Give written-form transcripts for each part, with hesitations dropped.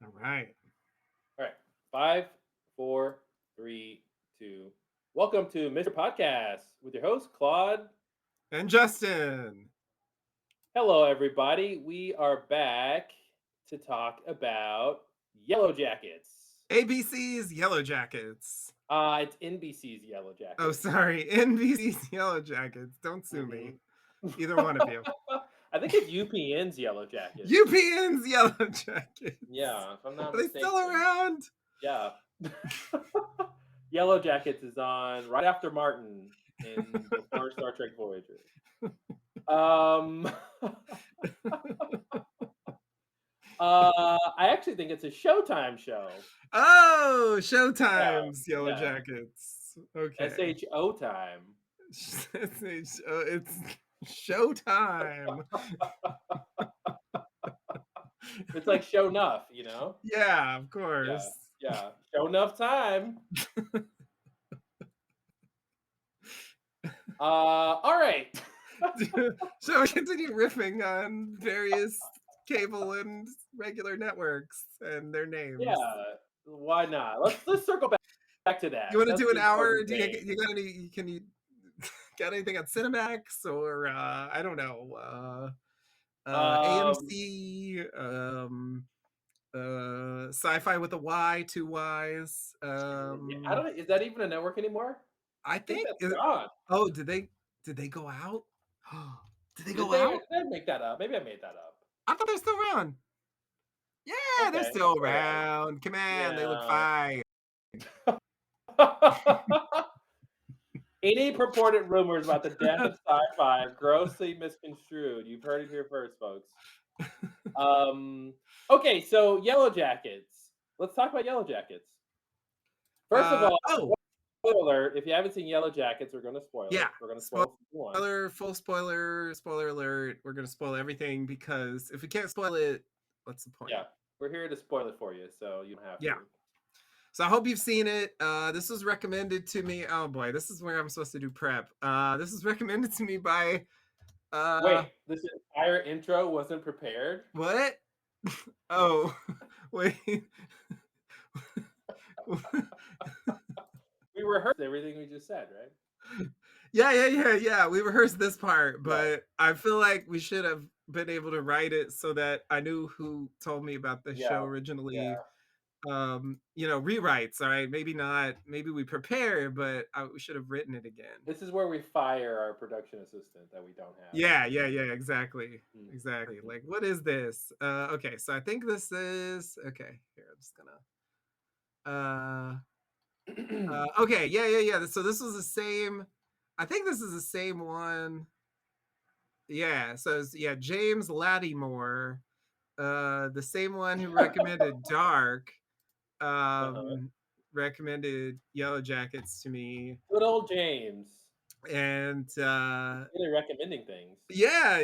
All right. All right. Five, four, three, two. Welcome to Mr. Podcast with your host, Claude. And Justin. Hello, everybody. We are back to talk about Yellow Jackets. ABC's Yellowjackets. It's NBC's Yellow Oh, Jackets. sorry. NBC's Yellowjackets. Don't sue me. hmm Either one of you. I think it's UPN's Yellow Jackets. UPN's Yellowjackets. Yeah, if I'm not Are they still mistaken. around? Yeah. Yellow Jackets is on right after Martin in the first Star Trek Voyager. Um, I actually think it's a Showtime show. Oh, Yeah, Showtime's yeah. Yellowjackets. Okay. SHO time. It's Showtime. It's like show enough. Yeah, of Yeah, course. yeah. Show enough time. All right. So we continue riffing on various cable and regular networks and their names. Yeah. Why not? Let's circle back to You that. want to That's do the an hour? important thing. You got any? Can you got anything on Cinemax or I don't know, Um, AMC, Sci-Fi with a Y, two Y's. yeah, I don't. Is that even a network anymore? I I think think. that's gone. Oh, did they go out? Did they Did go they? out? Did I make that up? Maybe I made that up. I thought they're still around. Yeah, they're Okay. still All right. around. Come on, they look Yeah. fine. Any purported rumors about the death of sci-fi are grossly misconstrued. You've heard it here first, folks. Um, okay, so Yellow Jackets. Let's talk about Yellow Jackets. First of all, Oh, spoiler alert, if you haven't seen Yellow Jackets, we're going to spoil yeah. it. We're going to spoil season one. Spoiler alert. We're gonna spoil everything because if we can't spoil it, what's the point? Yeah, we're here to spoil it for you, so you don't have Yeah. to. So I hope you've seen it. This was recommended to me. Oh boy, this is where I'm supposed to do prep. This was recommended to me by Wait, this entire intro wasn't prepared? what? Oh, wait. We rehearsed everything we just said, right? Yeah. We rehearsed this part, Yeah. but I feel like we should have been able to write it so that I knew who told me about the show Yeah. originally. Rewrites. All right, maybe not. Maybe we prepare, but we should have written it again. This is where we fire our production assistant that we don't have. Yeah. Exactly. Mm. Exactly. Like, what is this? Okay, so I think this is okay. Here, I'm just gonna. Okay. Yeah. So this was the same. I think this is the same one. Yeah. So James Lattimore, the same one who recommended Dark, Uh-huh. recommended Yellowjackets to me, Good old James. and Really recommending things. yeah.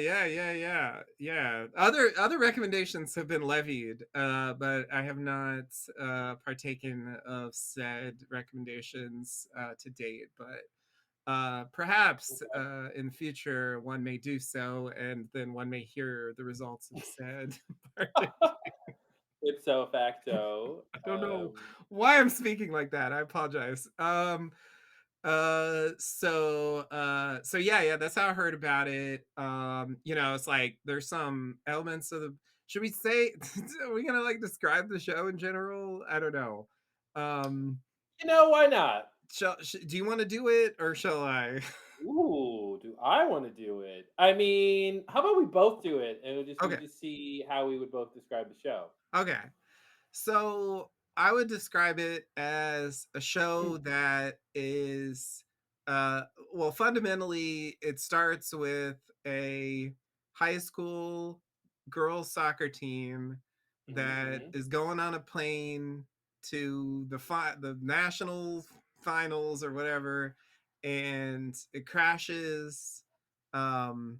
Other recommendations have been levied, but I have not partaken of said recommendations to date. But perhaps Okay. in the future one may do so, and then one may hear the results of said. Ipso facto. I don't know why I'm speaking like that. I apologize. So yeah, that's how I heard about it. It's like there's some elements of the, should we say, are we gonna like describe the show in general? I don't know. Why not? Do you want to do it or shall I? Ooh, do I want to do it? I mean, how about we both do it and we Okay. just see how we would both describe the show. Okay. So I would describe it as a show that is, fundamentally, it starts with a high school girls soccer team that Mm-hmm. is going on a plane to the national finals or whatever, and it crashes um,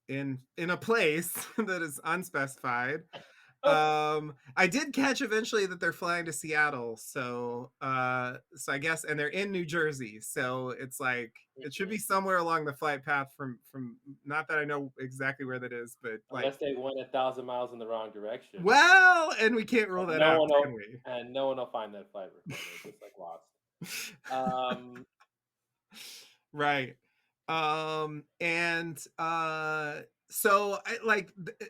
in a place that is unspecified. I did catch eventually that they're flying to Seattle, so I guess, and they're in New Jersey, so it's like it should be Mhm. somewhere along the flight path from not that I know exactly where that is, but like, Unless they went 1,000 miles in the wrong direction. well, and we can't rule And that no out, one can will we? and no one will find that flight recorder, just like Lost. Um, Right. And so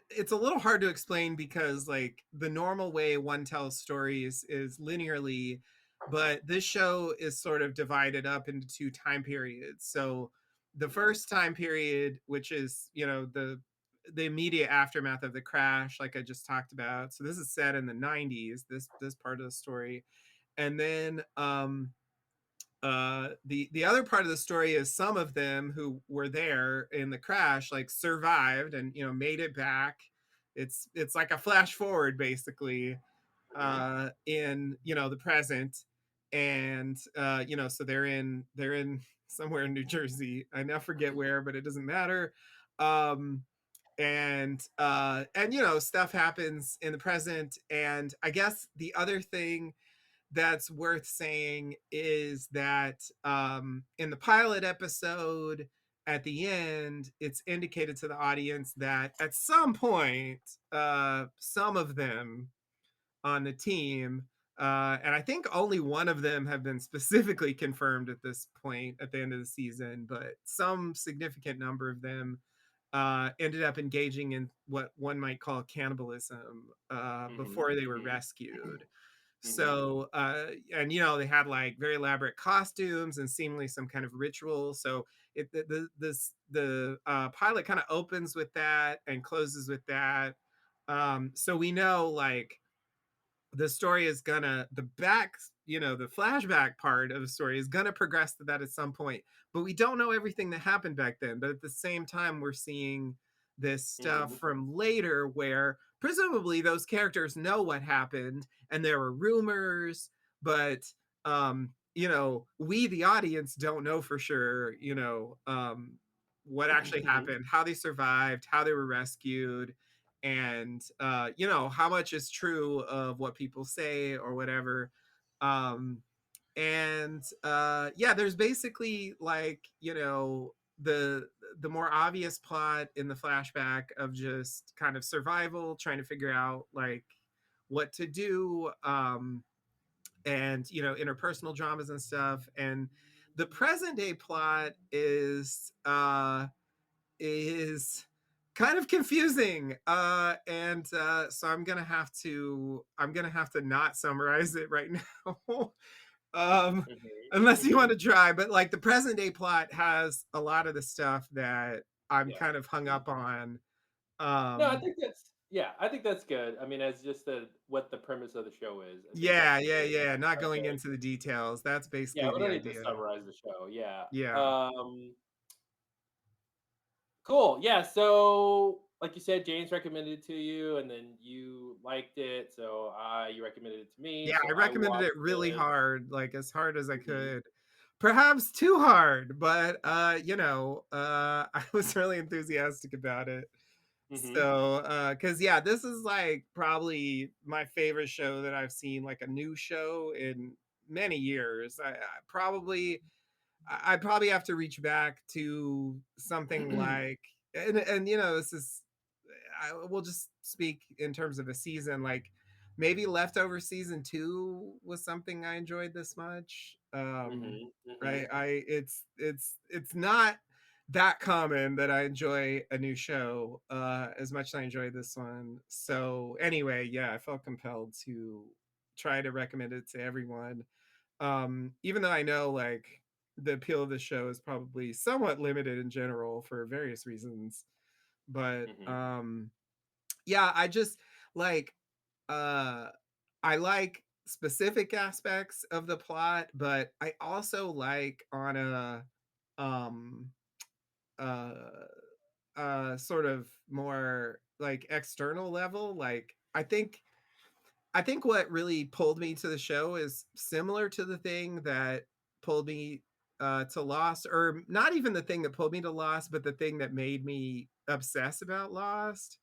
it's a little hard to explain because like the normal way one tells stories is linearly, but this show is sort of divided up into two time periods. So the mhm, first time period, which is, the immediate aftermath of the crash, like I just talked about. So this is set in the 90s, this part of the story. And then the other part of the story is some of them who were there in the crash like survived and made it back. It's like a flash forward basically, mhm, in the present. And so they're in somewhere in New Jersey. I now forget where, but it doesn't matter. um and stuff happens in the present. And I guess the other thing that's worth saying is that in the pilot episode, at the end, it's indicated to the audience that at some point, some of them on the team, and I think only one of them have been specifically confirmed at this point at the end of the season, but some significant number of them ended up engaging in what one might call cannibalism mhm, before they were mhm, rescued. mhm, So, and they had like very elaborate costumes and seemingly some kind of ritual. So the pilot kind of opens with that and closes with that. So we know like the story is gonna the flashback part of the story is gonna progress to that at some point, but we don't know everything that happened back then. But at the same time, we're seeing this stuff mhm, from later where presumably those characters know what happened and there were rumors, but we the audience don't know for sure, what actually mhm, happened, how they survived, how they were rescued, and how much is true of what people say or whatever. um and yeah, there's basically like the more obvious plot in the flashback of just kind of survival, trying to figure out like what to do, and interpersonal dramas and stuff. And the present day plot is kind of confusing, and so I'm gonna have to not summarize it right now. um mhm, Unless you want mhm. to try, but like the present day plot has a lot of the stuff that I'm Yeah. kind of hung Mhm. up on. No, I um think that's yeah, I think that's good. I mean, as just what the premise of the show is, I think yeah, that's yeah, very, yeah, not going very into the details, that's yeah, basically we the don't need to idea. summarize the show. Yeah. Yeah. Cool. Yeah. So, like you said, James recommended it to you, and then you liked it. So, you recommended it to me. Yeah, So I I recommended watched it really it. hard, like as hard as I Hmm. could. Perhaps too hard, but I was really enthusiastic about it. Hmm. So, cuz yeah, this is like probably my favorite show that I've seen, like a new show in many years. I'd probably have to reach back to something like, and this is, I will just speak in terms of a season, like maybe Leftover season 2 was something I enjoyed this much. Hmm. Right? Hmm. It's not that common that I enjoy a new show as much as I enjoy this one. So anyway, yeah, I felt compelled to try to recommend it to everyone. Even though I know like the appeal of the show is probably somewhat limited in general for various reasons. But Hmm. yeah, I just like uh I like specific aspects of the plot, but I also like on a um uh sort of more like external level. Like I think what really pulled me to the show is similar to the thing that pulled me to Lost, or not even the thing that pulled me to Lost, but the thing that made me obsess about Lost,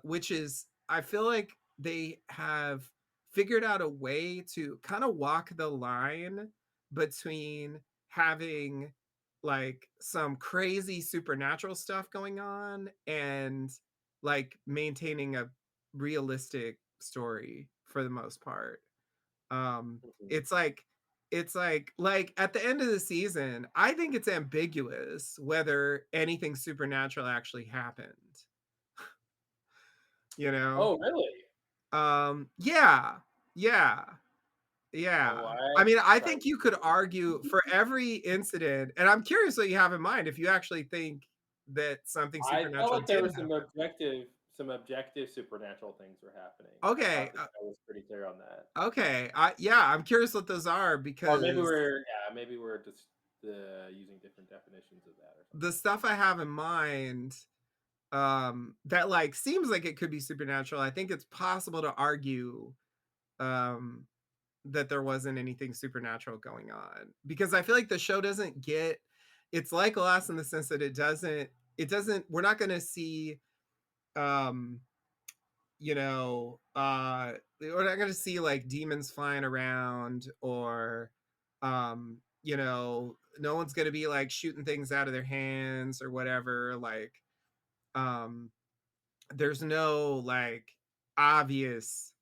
which is I feel like they have figured out a way to kind of walk the line between having like some crazy supernatural stuff going on and like maintaining a realistic story for the most part. Um Mhm. it's like it's like at the end of the season, I think it's ambiguous whether anything supernatural actually happened, you know? Oh, really? Yeah. Yeah. Yeah. Oh, I I mean, I tried think you could argue for every incident, and I'm curious what you have in mind if you actually think that something I felt supernatural like there did was happen. some objective supernatural things were happening. I Okay. thought the show was pretty clear on that. Okay. Yeah, I'm curious what those are Or because maybe we're just using different definitions of that or the something. stuff I have in mind that like seems like it could be supernatural. I think it's possible to argue um that there wasn't anything supernatural going on because I feel like the show doesn't get it's like Lost in the sense that it doesn't we're not going to see um we're not going to see like demons flying around or no one's going to be like shooting things out of their hands or whatever like um there's no like obvious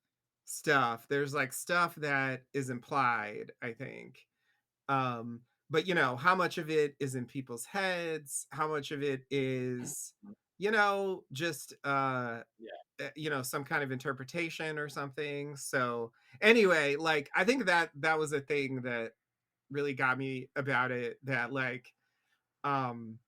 stuff. There's like stuff that is implied, I think. Um, but how much of it is in people's heads, how much of it is, just Yeah. some kind of interpretation or something. So anyway, like I think that was a thing that really got me about it that like um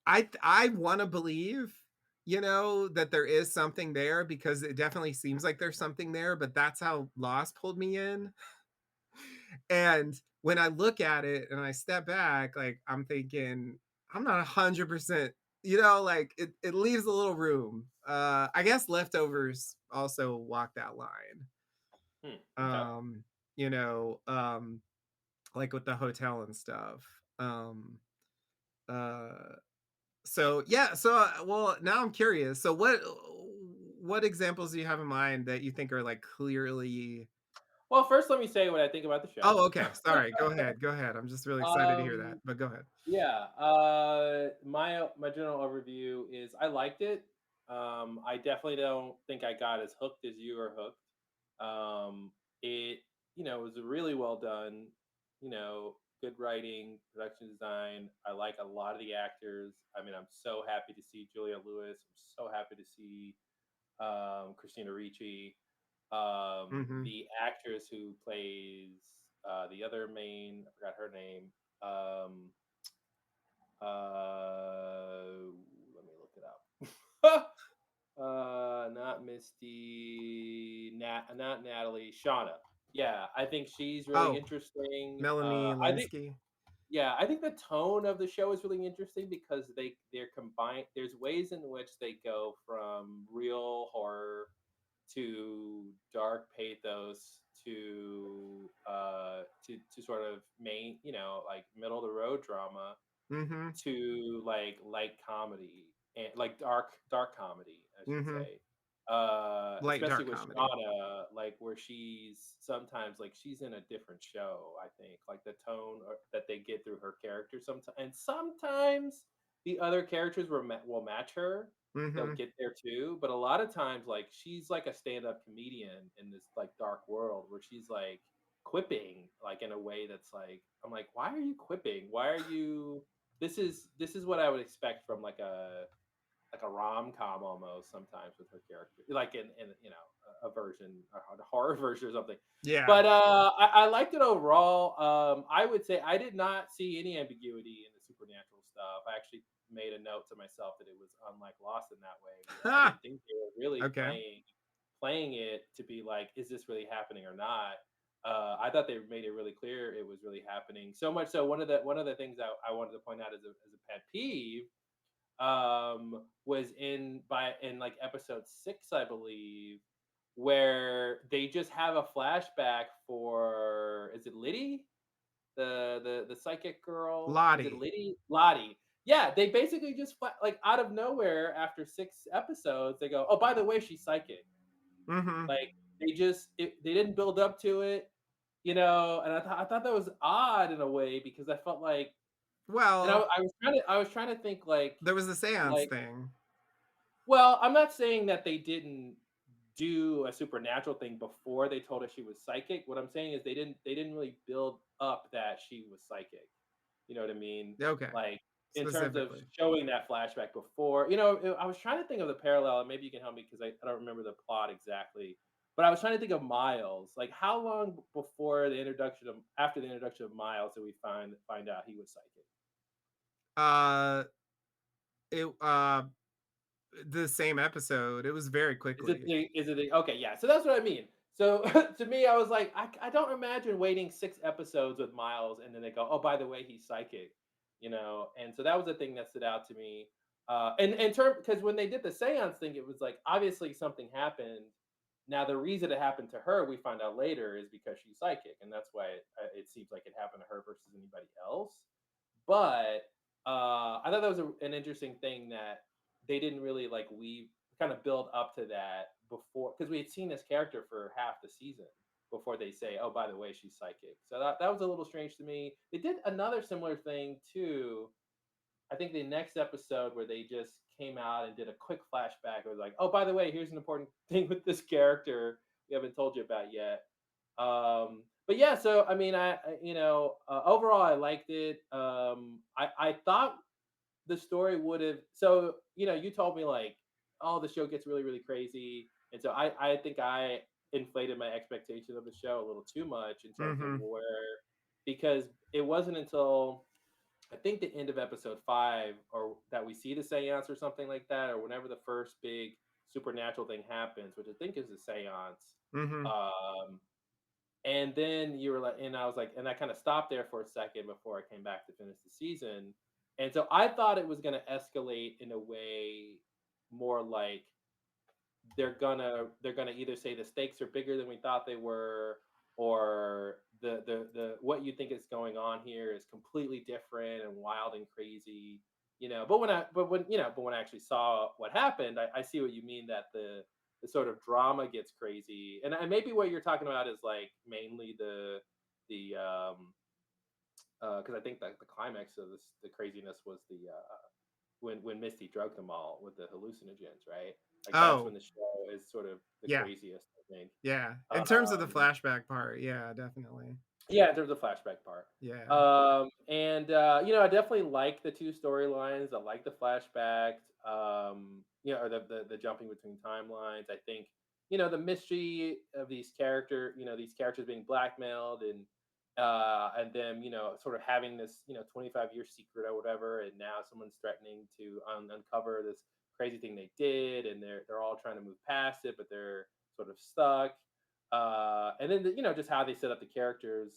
I want to believe, that there is something there because it definitely seems like there's something there, but that's how Lost pulled me in. And when I look at it and I step back, like I'm thinking, I'm not 100%, like it leaves a little room. I guess leftovers also walk that line. Okay. Um, you know, um, like with the hotel and stuff. Uh So yeah, well now I'm curious. So what examples do you have in mind that you think are like clearly Well, first let me say what I think about the show. Oh, okay. Sorry. Go ahead. Go ahead. I'm just really excited to hear that. um But go ahead. Yeah, my general overview is I liked it. I definitely don't think I got as hooked as you are hooked. It was really well done. Good writing, production design. I like a lot of the actors. I mean, I'm so happy to see Julia Lewis. I'm so happy to see Christina Ricci. Mhm. The actress who plays the other main, I forgot her name. Um, Let me look it up. Not Misty, not Natalie, Shauna. Yeah, I think she's really Oh, interesting. Melanie Linsky. I think the tone of the show is really interesting because they're combined. There's ways in which they go from real horror to dark pathos to sort of main, like middle of the road drama Mhm. to like light comedy and like dark comedy, I should Mhm. say. Light Especially dark with comedy. Shauna, like where she's sometimes like she's in a different show. I think like the tone that they get through her character sometimes, and sometimes the other characters will match her. They'll Mhm. get there too, but a lot of times like she's like a stand-up comedian in this like dark world where she's like quipping like in a way that's like I'm like, why are you quipping? Why are you this is what I would expect from like a rom com almost sometimes with her character, like in a version, a horror version or something. Yeah. But I liked it overall. I would say I did not see any ambiguity in the supernatural stuff. I actually made a note to myself that it was unlike Lost in that way, where I didn't think they were really Okay. playing it to be like, is this really happening or not? I thought they made it really clear it was really happening. So much so, one of the things that I wanted to point out as a pet peeve was in like episode 6, I believe, where they just have a flashback for, is it Liddy, the psychic girl? Is it Lottie. Liddy? Lottie. Yeah, they basically just like out of nowhere after 6 episodes, they go, oh, by the way, she's psychic. Mm-hmm. Like they didn't build up to it, and I thought that was odd in a way because I felt like, and Well, I was trying to think there was the seance like thing. well, I'm not saying that they didn't do a supernatural thing before they told us she was psychic. What I'm saying is they didn't really build up that she was psychic. You know what I mean? Okay, Like in terms of specifically. showing that flashback before. I was trying to think of the parallel, and maybe you can help me because I don't remember the plot exactly. But I was trying to think of Miles. Like how long before the introduction of after the introduction of Miles did we find out he was psychic? Uh, it the same episode. It was very quickly. Is it the okay, yeah, so that's what I mean. So, to me, I was like, I don't imagine waiting 6 episodes with Miles, and then they go, "Oh, by the way, he's psychic," and so that was the thing that stood out to me. And in term because when they did the seance thing, it was like, obviously something happened. Now, the reason it happened to her, we find out later, is because she's psychic, and that's why it seems like it happened to her versus anybody else. But I thought that was an interesting thing that they didn't really like we kind of build up to that before because we had seen this character for half the season before they say, "Oh, by the way, she's psychic." So that was a little strange to me. They did another similar thing too. I think the next episode where they just came out and did a quick flashback. It was like, "Oh, by the way, here's an important thing with this character we haven't told you about yet." But yeah, so I mean, overall, I liked it. I thought the story would have. So you told me like, oh, the show gets really, really crazy, and so I think I inflated my expectation of the show a little too much in terms of Mm-hmm. where because it wasn't until I think the end of episode 5 or that we see the seance or something like that, or whenever the first big supernatural thing happens, which I think is the seance. Mm-hmm. Um, and then you were like, and I was like, and I kind of stopped there for a second before I came back to finish the season. And so I thought it was going to escalate in a way more like they're gonna either say the stakes are bigger than we thought they were, or the what you think is going on here is completely different and wild and crazy. But when I actually saw what happened, I see what you mean that the sort of drama gets crazy, and maybe what you're talking about is like mainly the because I think that the climax of the craziness was the when Misty drugged them all with the hallucinogens, right? Like that's when Oh, the show is sort of the yeah, craziest, I think. yeah. In terms of the Um, flashback part, yeah, definitely. yeah, there's a flashback part. Yeah. And I definitely like the two storylines. I like the flashbacks. Or the jumping between timelines. I think the mystery of these characters being blackmailed and them sort of having this 25-year secret or whatever, and now someone's threatening to uncover this crazy thing they did, and they're all trying to move past it, but they're sort of stuck. And then just how they set up the characters,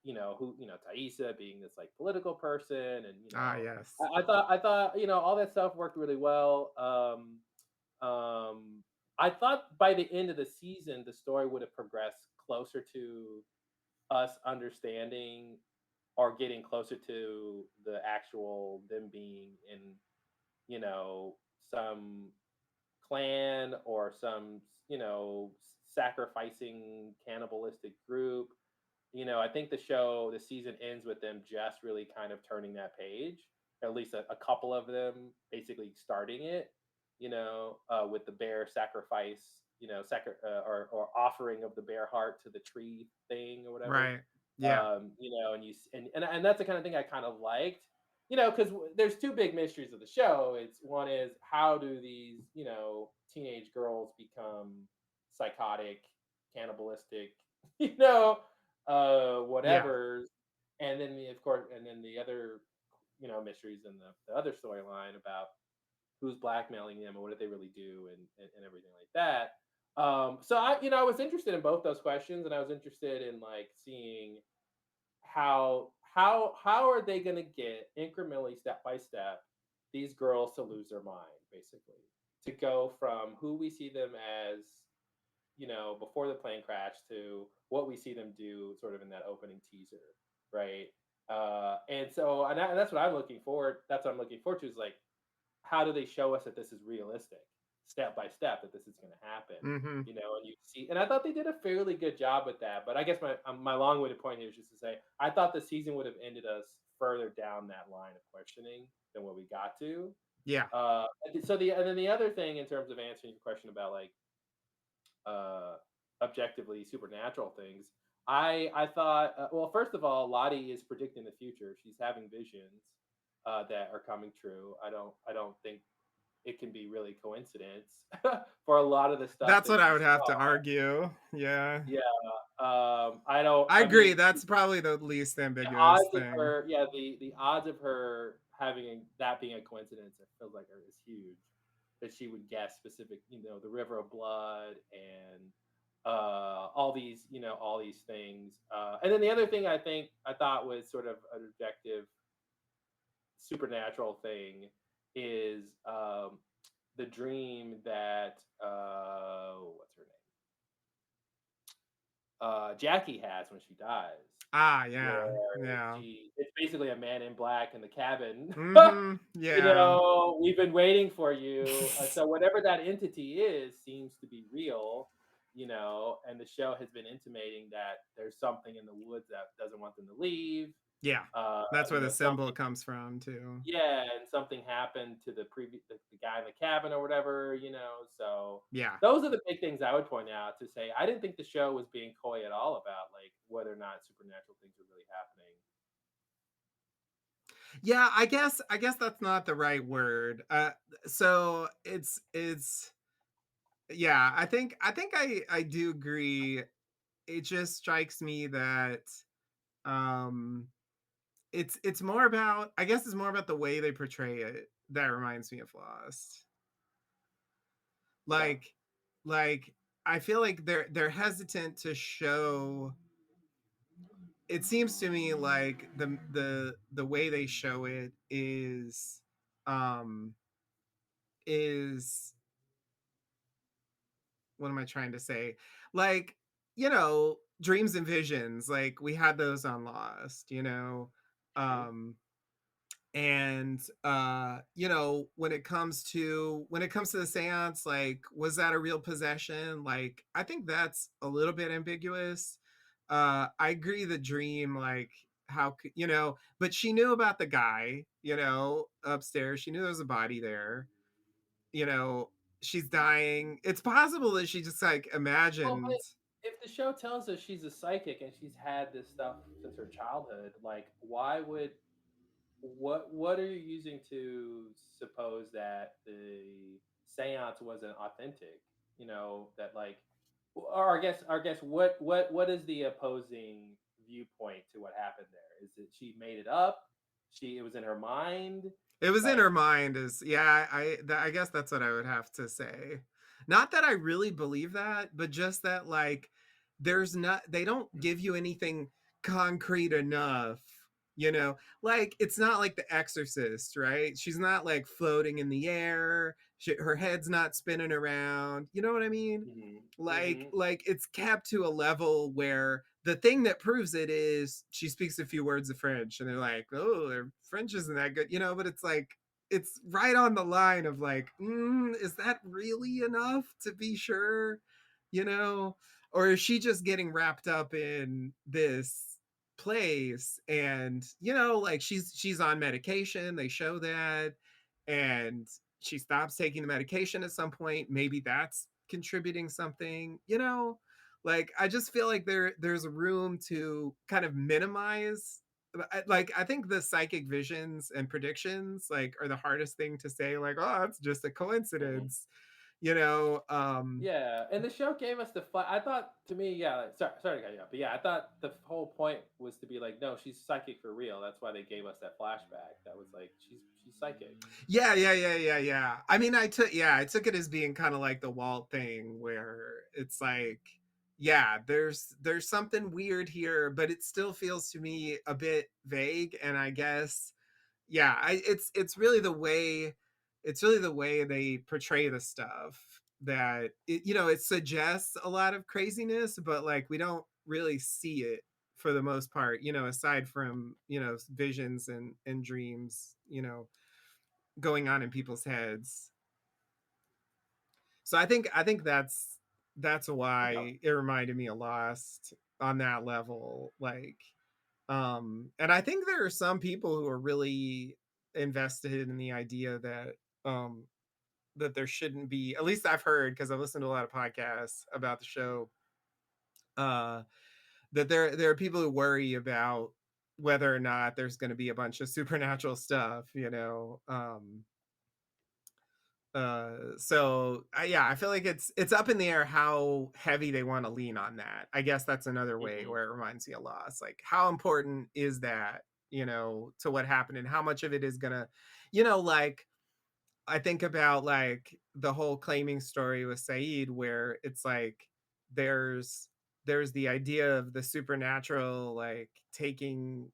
who Thaisa being this like political person, and Ah, yes. I thought all that stuff worked really well. I thought by the end of the season the story would have progressed closer to us understanding or getting closer to the actual them being in you know some clan or some sacrificing cannibalistic group. I think the season ends with them just really kind of turning that page, at least a couple of them basically starting it, with the bear sacrifice, or offering of the bear heart to the tree thing or whatever. Right. Yeah. And that's the kind of thing I kind of liked, because there's two big mysteries of the show. It's one is how do these teenage girls become psychotic, cannibalistic, you know, Yeah. whatever, and then of course, and then the other mysteries in the other storyline about who's blackmailing them and what did they really do and everything like that. So I was interested in both those questions, and I was interested in like seeing how are they going to get incrementally step by step these girls to lose their mind, basically, to go from who we see them as before the plane crash to what we see them do sort of in that opening teaser, right? And that's what I'm looking forward. That's what I'm looking forward to is like, how do they show us that this is realistic? step by step that this is going to happen. Mm-hmm. And you see, and I thought they did a fairly good job with that. But I guess my long-winded point here is just to say I thought the season would have ended us further down that line of questioning than what we got to. Yeah. And then the other thing in terms of answering your question about like uh, objectively supernatural things, I thought well, first of all, Lottie is predicting the future. She's having visions that are coming true. I don't think it can be really coincidence for a lot of the stuff That's that what I she would have to saw. argue. Yeah. Yeah. I don't. I I agree. mean, That's probably the least the ambiguous odds of thing. her, yeah, the odds of her having that being a coincidence, it feels like is huge. That she would guess specific, the river of blood and all these things. And then the other thing I thought was sort of an objective supernatural thing is the dream that what's her name? Jackie has when she dies, Ah, where yeah. Yeah. it's basically a man in black in the cabin. Mm-hmm. Yeah. We've been waiting for you. So whatever that entity is seems to be real, and the show has been intimating that there's something in the woods that doesn't want them to leave. Yeah. That's where the symbol Something, comes from too. yeah, and something happened to the guy in the cabin or whatever. So Yeah. those are the big things I would point out to say I didn't think the show was being coy at all about like whether or not supernatural things are really happening. Yeah, I guess that's not the right word. So it's yeah, I think I do agree. It just strikes me that um it's more about, I guess it's more about the way they portray it that reminds me of Lost. Okay. Like like I feel like they're hesitant to show, it seems to me like the way they show it um is what am I trying to say? Like, dreams and visions, like we had those on Lost. Hmm. Um and when it comes to the seance, like, was that a real possession? Like, I think that's a little bit ambiguous. I agree, the dream, like, how could but she knew about the guy, upstairs. She knew there was a body there. you know she's dying. It's possible that she just, like, Well, but imagined. if the show tells us she's a psychic and she's had this stuff since her childhood, like why would what are you using to suppose that the seance wasn't authentic? That like or I guess what is the opposing viewpoint to what happened there? Is it she made it up? It was in her mind? It was in Like her mind, is yeah, I guess that's what I would have to say. Not that I really believe that, but just that, like, they don't give you anything concrete enough, like, it's not like The Exorcist, right? She's not, like, floating in the air. Her head's not spinning around. You know what I mean? mhm, like mhm, like it's kept to a level where the thing that proves it is she speaks a few words of French, and they're like, oh, their French isn't that good, but it's like, it's right on the line of, like, is that really enough to be sure, you know or is she just getting wrapped up in this place? And like, she's on medication, they show that, and she stops taking the medication at some point. Maybe that's contributing something, like, I just feel like there's room to kind of minimize. Like, I think the psychic visions and predictions, like, are the hardest thing to say, like, oh, it's just a mhm. coincidence, you know Yeah, and the show gave us the fun. I thought, to me, yeah. Sorry to cut you off, but yeah, I thought the whole point was to be like, no, she's psychic for real. That's why they gave us that flashback. That was like, she's psychic. Yeah, yeah, yeah, yeah, yeah. I mean, I took it as being kind of like the Walt thing, where it's like, yeah, there's something weird here, but it still feels to me a bit vague. And I guess, yeah, it's really the way they portray the stuff, that it suggests a lot of craziness, but, like, we don't really see it for the most part, aside from visions and dreams, going on in people's heads. So I think that's Okay. why it reminded me of Lost on that level. Like, and I think there are some people who are really invested in the idea that um that there shouldn't be, at least I've heard because I've listened to a lot of podcasts about the show, uh that there are people who worry about whether or not there's going to be a bunch of supernatural stuff, so yeah, I feel like it's up in the air how heavy they want to lean on that. I guess that's another way Hmm. where it reminds me of Lost. Like, how important is that, to what happened, and how much of it is gonna, like, I think about like the whole claiming story with Saeed, where it's like there's there's the idea of the supernatural like taking,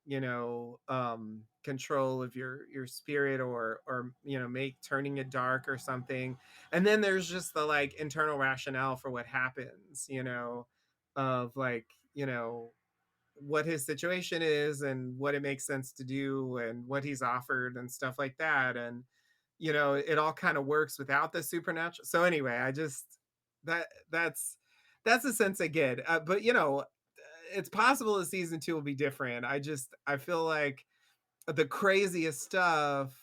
control of your spirit, or make turning it dark or something. And then there's just the like internal rationale for what happens, of like, what his situation is and what it makes sense to do and what he's offered and stuff like that. And it all kind of works without the supernatural. So anyway, I just that's the sense I get. But it's possible that season 2 will be different. I feel like the craziest stuff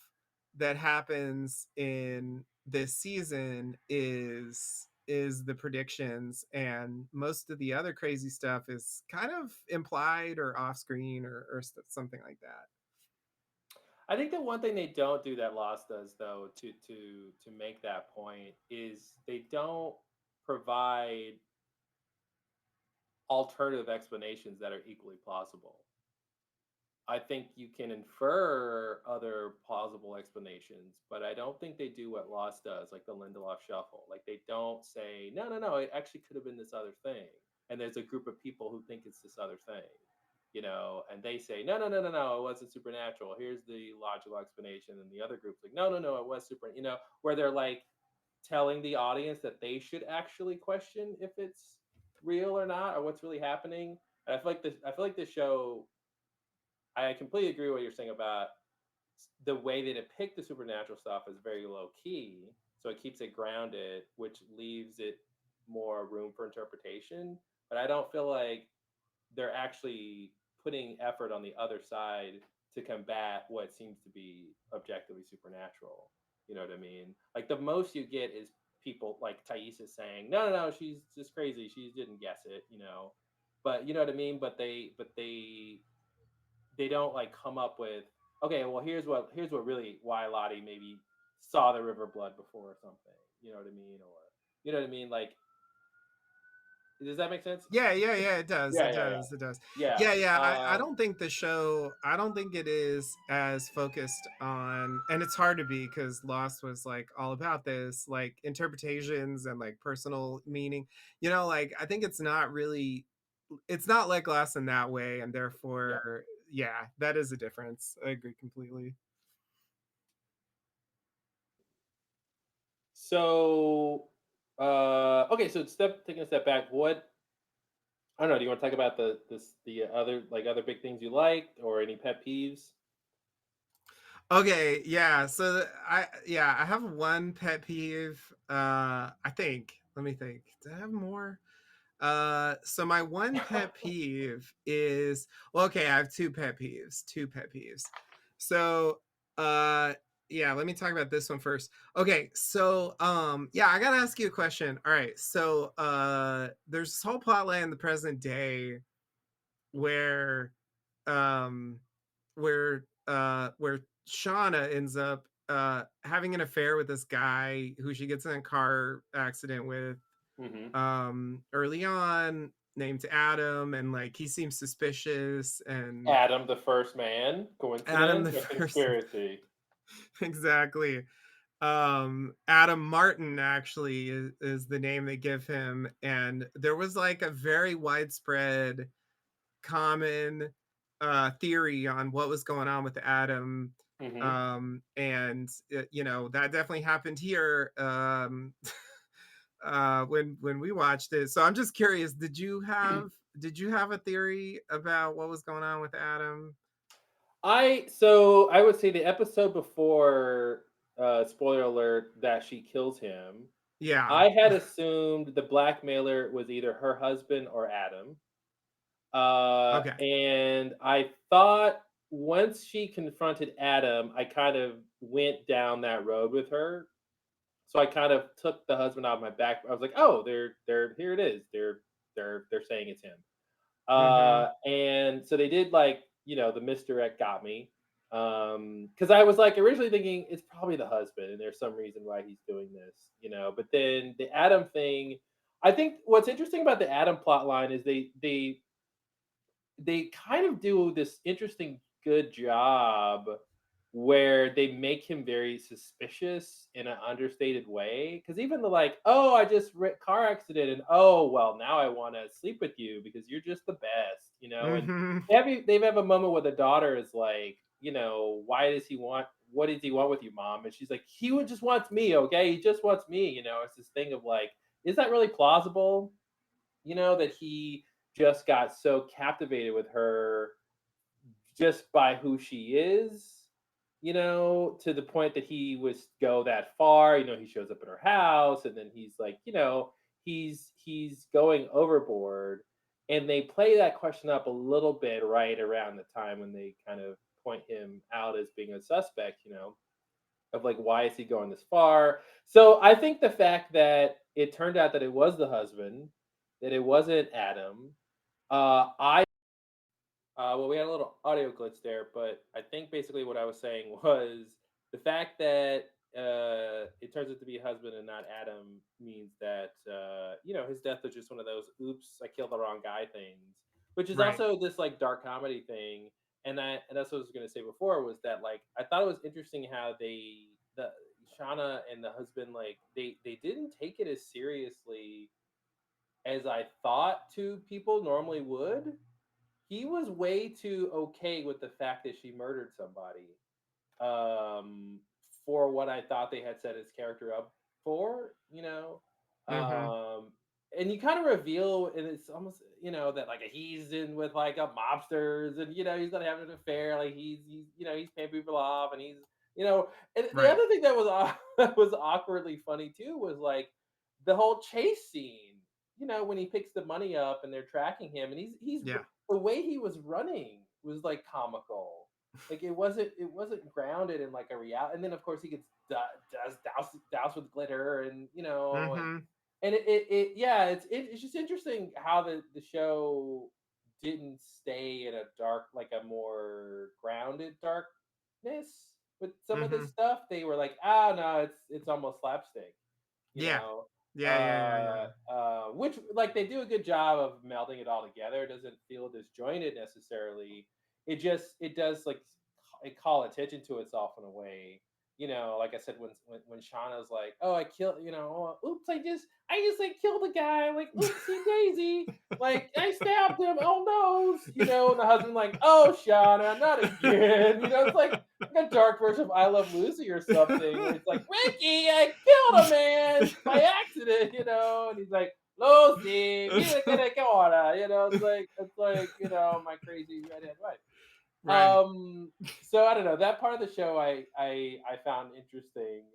that happens in this season is the predictions, and most of the other crazy stuff is kind of implied or off screen, or something like that. I think the one thing they don't do that Lost does, though, to make that point, is they don't provide alternative explanations that are equally plausible. I think you can infer other plausible explanations, but I don't think they do what Lost does, like the Lindelof shuffle. Like they don't say, no, no, no, it actually could have been this other thing. And there's a group of people who think it's this other thing, and they say, no, no, no, no, no, it wasn't supernatural. Here's the logical explanation. And the other group's like, no, no, no, it was where they're like telling the audience that they should actually question if it's real or not, or what's really happening. And I feel like this show, I completely agree with what you're saying about the way they depict the supernatural stuff is very low key, so it keeps it grounded, which leaves it more room for interpretation. But I don't feel like they're actually putting effort on the other side to combat what seems to be objectively supernatural. You know what I mean? Like the most you get is people like Thais is saying, "No, no, no, she's just crazy. She didn't guess it." But you know what I mean? But they don't like come up with, okay, well here's what really why Lottie maybe saw the river blood before or something. You know what I mean? Or you know what I mean? Like, does that make sense? Yeah, yeah, yeah, it does. Yeah, It yeah, yeah, does. It does. yeah. Yeah, yeah. I don't think the show, I don't think it is as focused on, and it's hard to be because Lost was like all about this, like interpretations and like personal meaning. Like I think it's not like Lost in that way, and Yeah. therefore, yeah, that is a difference. I agree completely. So, okay, so taking a step back, what I don't know. Do you want to talk about the other big things you liked or any pet peeves? Okay, yeah. So I have one pet peeve. I think. Let me think. Do I have more? So my one pet peeve is, well, okay, I have two pet peeves. Two pet peeves. So uh yeah, let me talk about this one first. Okay, so yeah, I gotta ask you a question. All right, so there's this whole plot line in the present day where um where Shauna ends up having an affair with this guy who she gets in a car accident with Hmm. early on, named Adam, and like he seems suspicious. And Adam, the first man. Adam the Coincidence or first conspiracy? exactly. Adam Martin actually is the name they give him, and there was like a very widespread common theory on what was going on with Adam. Hmm. And that definitely happened here. When we watched it. So I'm just curious, did you have a theory about what was going on with Adam? I would say the episode before, spoiler alert, that she kills him. Yeah. I had assumed the blackmailer was either her husband or Adam. Okay. And I thought once she confronted Adam, I kind of went down that road with her. So I kind of took the husband out of my back. I was like, oh, they're here it is. They're saying it's him. Mhm. And so they did like, the misdirect got me. Because I was like originally thinking it's probably the husband, and there's some reason why he's doing this. But then the Adam thing, I think what's interesting about the Adam plot line is they kind of do this interesting good job where they make him very suspicious in an understated way. Because even the like, oh, I just car accident, and oh, well, now I want to sleep with you because you're just the best. And Mhm. they have a moment where the daughter is like, why does he want? What does he want with you, mom? And she's like, he would just wants me, okay? He just wants me. It's this thing of like, is that really plausible? That he just got so captivated with her just by who she is, to the point that he was go that far. He shows up at her house and then he's like, he's going overboard. And they play that question up a little bit right around the time when they kind of point him out as being a suspect, of like why is he going this far. So I think the fact that it turned out that it was the husband, that it wasn't Adam. I Well, we had a little audio glitch there, but I think basically what I was saying was the fact that it turns out to be a husband and not Adam means that his death was just one of those "oops, I killed the wrong guy" things, which is Right. also this like dark comedy thing. And that's what I was going to say before was that like I thought it was interesting how the Shauna and the husband like they didn't take it as seriously as I thought two people normally would. He was way too okay with the fact that she murdered somebody, um, for what I thought they had set his character up for. Mhm. Um, and you kind of reveal, and it's almost, that like he's in with like a mobsters, and he's not having an affair, like he's paying people off, and you know, and the Right. other thing that was that was awkwardly funny too was like the whole chase scene. When he picks the money up and they're tracking him, and he's Yeah. the way he was running was like comical. Like it wasn't grounded in like a reality. And then of course he gets does doused with glitter, and Mhm. and it yeah, it's just interesting how the show didn't stay in a dark, like a more grounded darkness with some of this Mhm. stuff. They were like, ah, no, it's almost slapstick, you Yeah. know. Yeah, yeah, yeah, yeah. Which like they do a good job of melding it all together. It doesn't feel disjointed necessarily. It does like it call attention to itself in a way. Like I said, when Shauna's like, "Oh, I killed," "Oh, oops, I just like killed a guy," like, "Oopsie daisy," like, "I stabbed him, oh no," and the husband like, "Oh, Shauna, not again," it's like a dark version of I Love Lucy or something, where it's like, "Ricky, I killed a man by accident," and he's like, "Lucy, mira que de qué hora," it's like my crazy redhead wife. Right. Um, so I don't know, that part of the show I found interesting.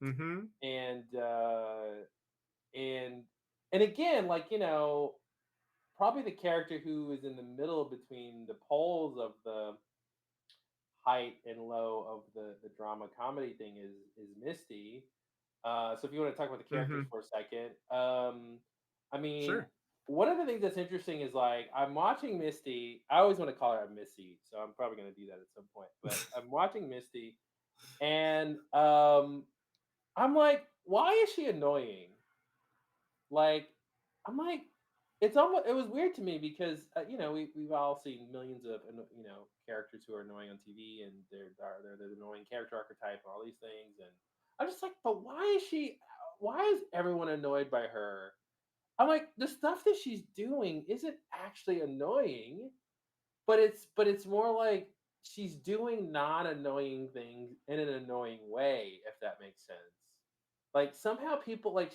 Mhm. And again, like, probably the character who is in the middle between the poles of the height and low of the drama comedy thing is Misty. So if you want to talk about the characters Mhm. for a second, I mean, Sure. one of the things that's interesting is like I'm watching Misty. I always want to call her Missy, so I'm probably going to do that at some point. But I'm watching Misty, and I'm like, why is she annoying? Like, I'm like, it's almost it was weird to me because we've all seen millions of characters who are annoying on TV, and they're the annoying character archetype and all these things, and I'm just like, but why is she? Why is everyone annoyed by her? I'm like, the stuff that she's doing isn't actually annoying, but it's more like she's doing non-annoying things in an annoying way, if that makes sense. Like somehow people like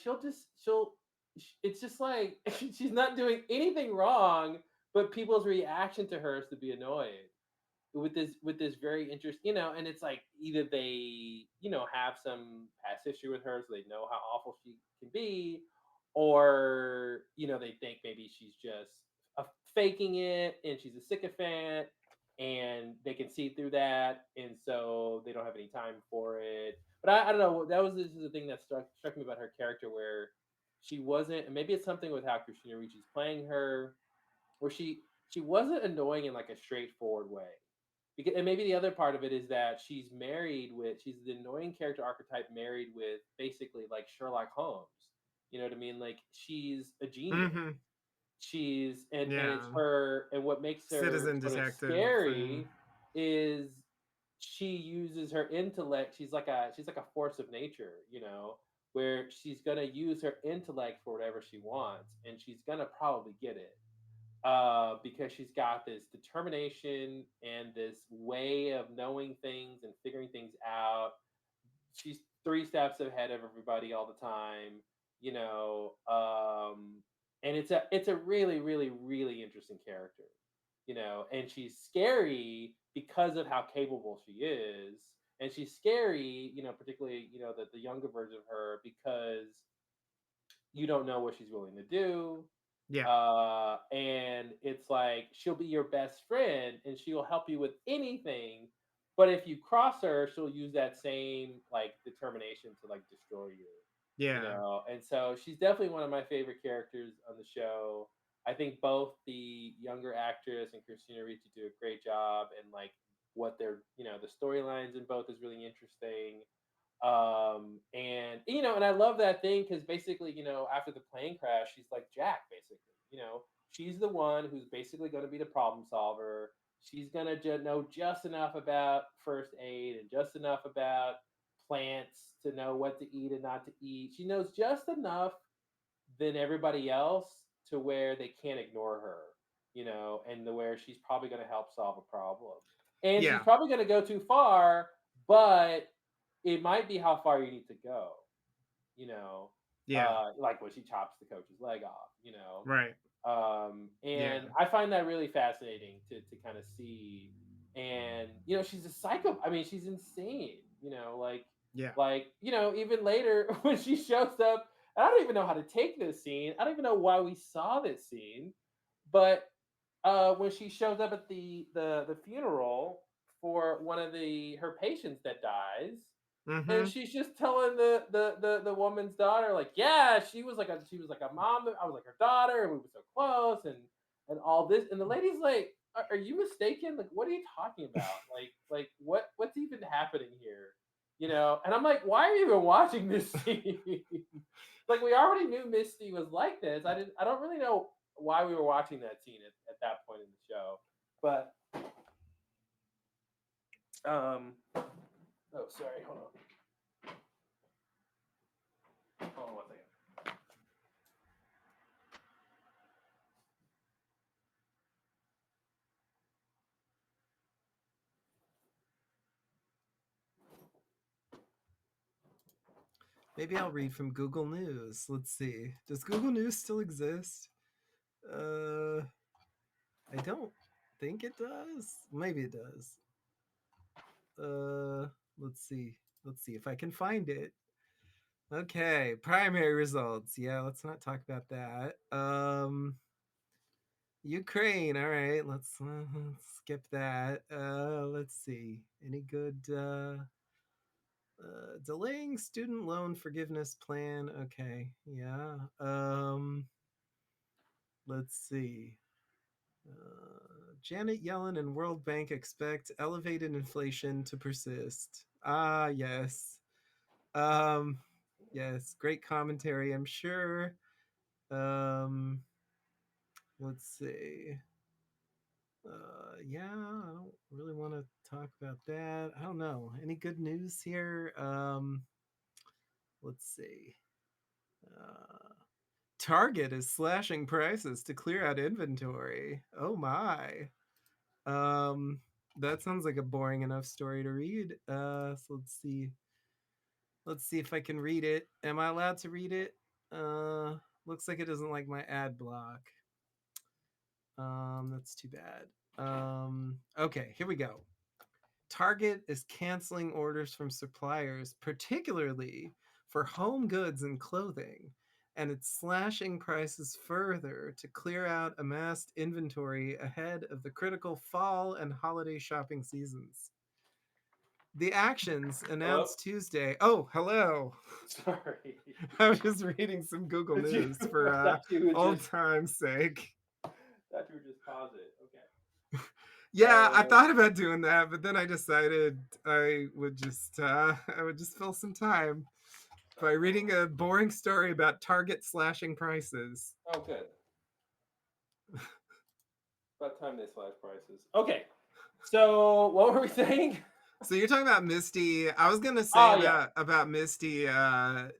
it's just like she's not doing anything wrong, but people's reaction to her is to be annoyed. with this very interest, and it's like either they have some past history with her, so they know how awful she can be, or they think maybe she's just a, faking it and she's a sycophant, and they can see through that, and so they don't have any time for it. But I don't know. This is the thing that struck me about her character, where she wasn't. And maybe it's something with how Christina Ricci's playing her, where she wasn't annoying in like a straightforward way. Because, and maybe the other part of it is that she's the annoying character archetype married with basically like Sherlock Holmes. You know what I mean? Like she's a genius. Mm-hmm. And it's Yeah. her, and what makes her Citizen sort of detective and scary is she uses her intellect. She's like a force of nature, where she's gonna use her intellect for whatever she wants, and she's gonna probably get it, because she's got this determination and this way of knowing things and figuring things out. She's three steps ahead of everybody all the time, you know. And it's a really, really, really interesting character, and she's scary because of how capable she is. And she's scary, particularly, the younger version of her, because you don't know what she's willing to do. yeah. And it's like she'll be your best friend and she'll help you with anything. But if you cross her, she'll use that same like determination to like destroy you, Yeah. And so she's definitely one of my favorite characters on the show. I think both the younger actress and Christina Ricci do a great job, and like what they're, the storylines in both is really interesting. And I love that thing because basically, after the plane crash, she's like Jack, basically. She's the one who's basically going to be the problem solver. She's going to know just enough about first aid and just enough about plants to know what to eat and not to eat. She knows just enough than everybody else to where they can't ignore her, and the where she's probably going to help solve a problem. And she's Yeah. probably going to go too far, but it might be how far you need to go, you know, Yeah. like when she chops the coach's leg off. Right. And Yeah. I find that really fascinating to kind of see. And she's a psycho. I mean, she's insane. Yeah. Even later when she shows up, I don't even know how to take this scene. I don't even know why we saw this scene, but when she shows up at the funeral for one of her patients that dies, and Mm-hmm. she's just telling the woman's daughter, like, yeah, she was like a mom. I was like her daughter, and we were so close, and all this. And the lady's like, are you mistaken? Like, what are you talking about? Like what's even happening here? And I'm like, why are you even watching this scene? Like, we already knew Misty was like this. I don't really know why we were watching that scene at that point in the show. But oh, sorry, hold on 1 second. Maybe I'll read from Google News. Let's see. Does Google News still exist? Uh, I don't think it does. Maybe it does. Uh, let's see. Let's see if I can find it. Okay, primary results. Yeah, let's not talk about that. Ukraine. All right, let's skip that. Let's see. Any good delaying student loan forgiveness plan? Okay, yeah. Let's see. Janet Yellen and World Bank expect elevated inflation to persist. Ah, yes. Um, yes, great commentary, I'm sure. Um, let's see. Yeah, I don't really want to talk about that. I don't know. Any good news here? Let's see. Uh, Target is slashing prices to clear out inventory. Oh my. Um, that sounds like a boring enough story to read. So let's see. Let's see if I can read it. Am I allowed to read it? Looks like it doesn't like my ad block. That's too bad. Okay, here we go. Target is canceling orders from suppliers, particularly for home goods and clothing, and it's slashing prices further to clear out amassed inventory ahead of the critical fall and holiday shopping seasons. The actions Hello? announced Tuesday. Oh, hello. Sorry. I was just reading some Google Did you? News for I thought you would old just. time's sake. Thought you would just pause it. Okay. Yeah, I thought about doing that, but then I decided I would just fill some time by reading a boring story about Target slashing prices. Oh, good. About time they slash prices. Okay. So what were we saying? So you're talking about Misty. I was gonna say Oh yeah. about Misty.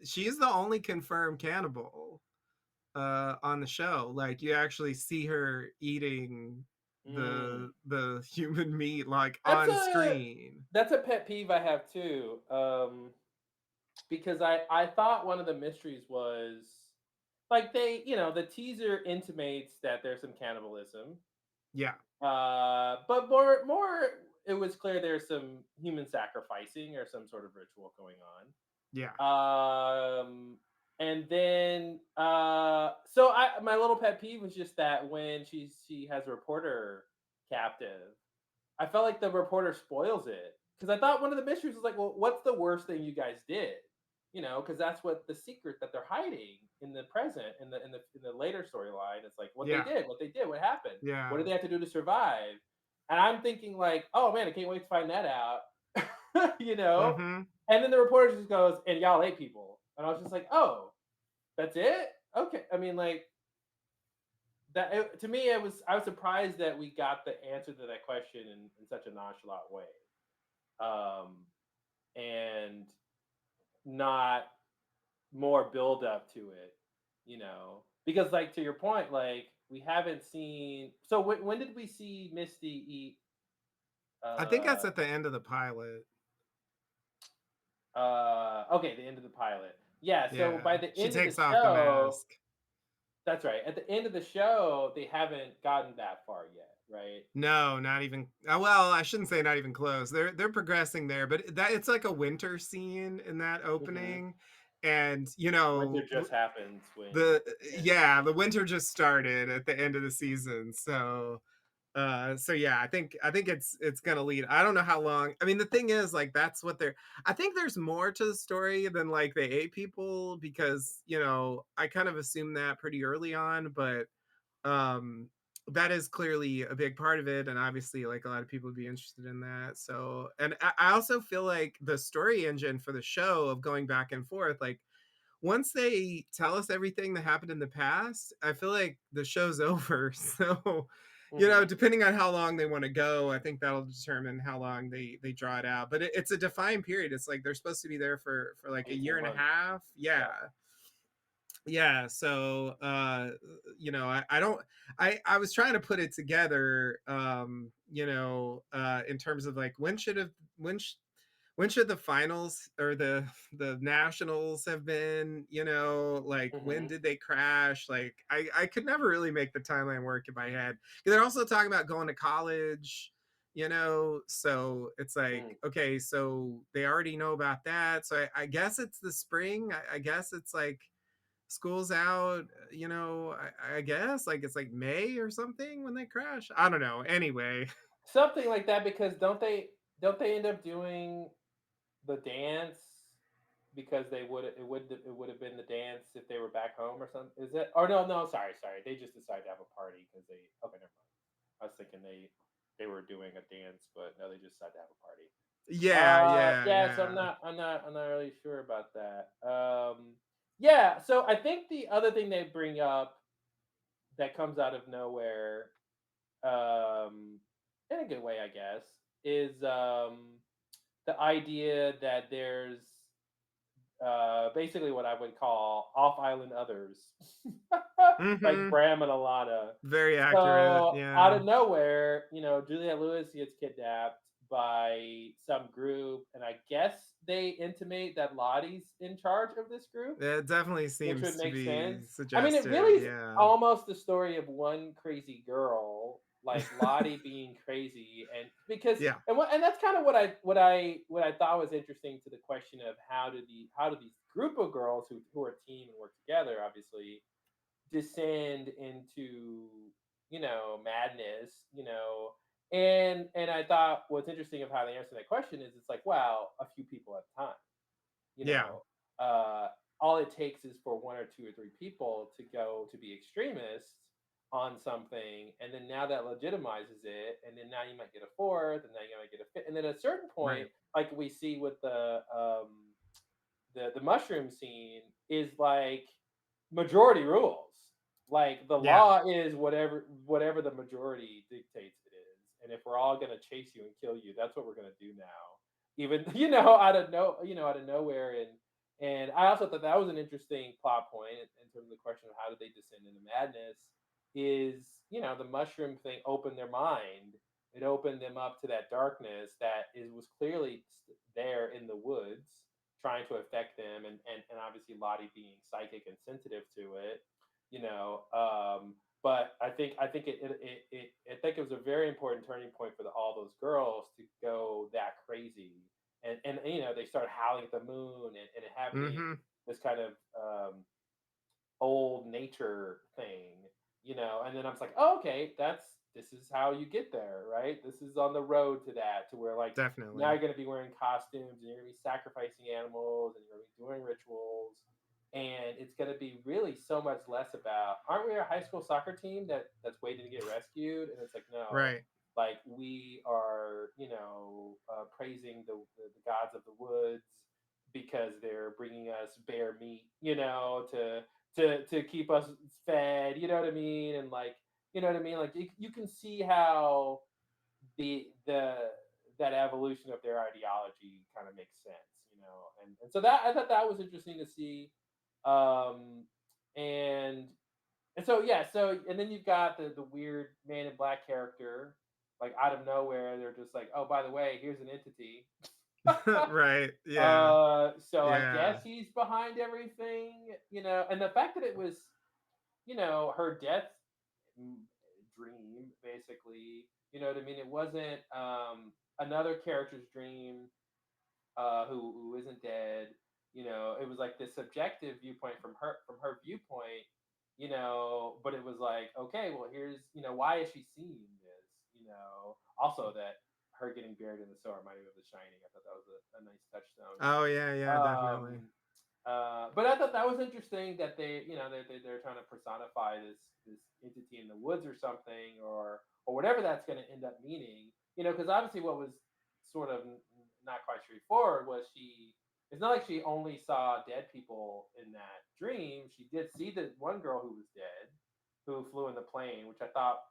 She's the only confirmed cannibal on the show. Like you actually see her eating Mm. the human meat like That's on a screen. that's a pet peeve I have too. Because I thought one of the mysteries was like the teaser intimates that there's some cannibalism. Yeah, But more it was clear there's some human sacrificing or some sort of ritual going yeah. on. And then so I my little pet peeve was just that when she has a reporter captive, I felt like the reporter spoils it because I thought one of the mysteries was like, well, what's the worst thing you guys did? Because that's what the secret that they're hiding in the present, in the later storyline. It's like Yeah, what they did, what happened, what yeah. did they have to do to survive? And I'm thinking like, oh man, I can't wait to find that out. you know. Mm-hmm. And then the reporter just goes, and y'all ate people, and I was just like, oh, that's it? Okay. I mean, like to me, I was surprised that we got the answer to that question in such a nonchalant way, um, and not more build up to it, because like to your point, like we haven't seen. So when did we see Misty eat? I think Uh, that's at the end of the pilot. okay, the end of the pilot. Yeah. So Yeah, by the she end of the takes off the show, mask. that's right. At the end of the show, they haven't gotten that far yet, right? No, not even. Well, I shouldn't say not even close. They're progressing there, but that it's like a winter scene in that Mm-hmm. opening, and Winter just happens when the and yeah the winter just started at the end of the season. So yeah, I think it's gonna lead. I don't know how long. I mean, the thing is, like, that's what they're. I think there's more to the story than like they ate people because I kind of assumed that pretty early on, but um that is clearly a big part of it, and obviously like a lot of people would be interested in that. So, and I also feel like the story engine for the show of going back and forth, like once they tell us everything that happened in the past, I feel like the show's over. So, mm-hmm. depending on how long they want to go, I think that'll determine how long they draw it out. But it's a defined period. It's like they're supposed to be there for like a year 18 and a months. half. Yeah. Yeah. Yeah, so I don't I was trying to put it together, in terms of like when should the finals or the nationals have been, like when Mm-hmm. did they crash? Like I could never really make the timeline work in my head. They're also talking about going to college, so it's like, Mm. okay, so they already know about that. So I guess it's the spring. I guess it's like school's out, I guess like it's like May or something when they crash. I don't know. Anyway, Something like that because don't they end up doing the dance because it would have been the dance if they were back home or something? Is it? Or no, sorry. They just decided to have a party because they. Okay, never mind. I was thinking they were doing a dance, but no, they just decided to have a party. yeah, yeah, Yeah. So yeah. I'm not really sure about that. Yeah. So I think the other thing they bring up that comes out of nowhere, um, in a good way, I guess, is the idea that there's basically what I would call off island others, like Mm-hmm. Bram and Alana. Very accurate. So out Yeah. of nowhere, Juliette Lewis gets kidnapped by some group, and I guess they intimate that Lottie's in charge of this group, It definitely which would seems to make be sense. I mean, it suggestive. really is Yeah. almost the story of one crazy girl like Lottie being crazy, and because Yeah. and that's kind of what I thought was interesting to the question of how do these group of girls who are a team and work together, obviously, descend into madness, and I thought what's interesting of how they answer that question is it's like, wow, a few people at a time, you Yeah. know uh all it takes is for one or two or three people to go to be extremists on something, and then now that legitimizes it, and then now you might get a fourth, and then you might get a fifth, and then at a certain point, Right. like we see with the mushroom scene, is like majority rules. Like the Yeah. law is whatever the majority dictates it is, and if we're all gonna chase you and kill you, that's what we're gonna do now. Even out of nowhere, and I also thought that was an interesting plot point in terms of the question of how did they descend into madness. Is the mushroom thing opened their mind. It opened them up to that darkness that was clearly there in the woods, trying to affect them, and obviously Lottie being psychic and sensitive to it, you know. But I think I think it was a very important turning point for all those girls to go that crazy, and they start howling at the moon, and it having Mm-hmm. this kind of old nature thing, and then I was like, oh, okay, this is how you get there, right? This is on the road to that, to where like now Definitely. you're going to be wearing costumes, and you're going to be sacrificing animals, and you're going to be doing rituals, and it's going to be really so much less about, aren't we a high school soccer team that's waiting to get rescued? And it's like, no, Right. like we are, praising the gods of the woods because they're bringing us bear meat, to keep us fed, you know what I mean? And like, you know what I mean? Like you can see how the that evolution of their ideology kind of makes sense, and so that I thought that was interesting to see. Um and and so yeah, so and then you've got the weird man in black character, like out of nowhere, they're just like, oh, by the way, here's an entity. Right. Yeah. So I Yeah. guess he's behind everything, and the fact that it was, her death dream, basically, you know what I mean? It wasn't another character's dream, who isn't dead. It was like this subjective viewpoint from her viewpoint, but it was like, okay, well, here's, why is she seeing this? Also that her getting buried in the soil reminded me of The Shining. I thought that was a nice touchstone. Oh yeah, yeah, definitely. But I thought that was interesting that they're trying to personify this entity in the woods or something, or whatever that's going to end up meaning. Because obviously what was sort of not quite straightforward was it's not like she only saw dead people in that dream. She did see the one girl who was dead, who flew in the plane, which I thought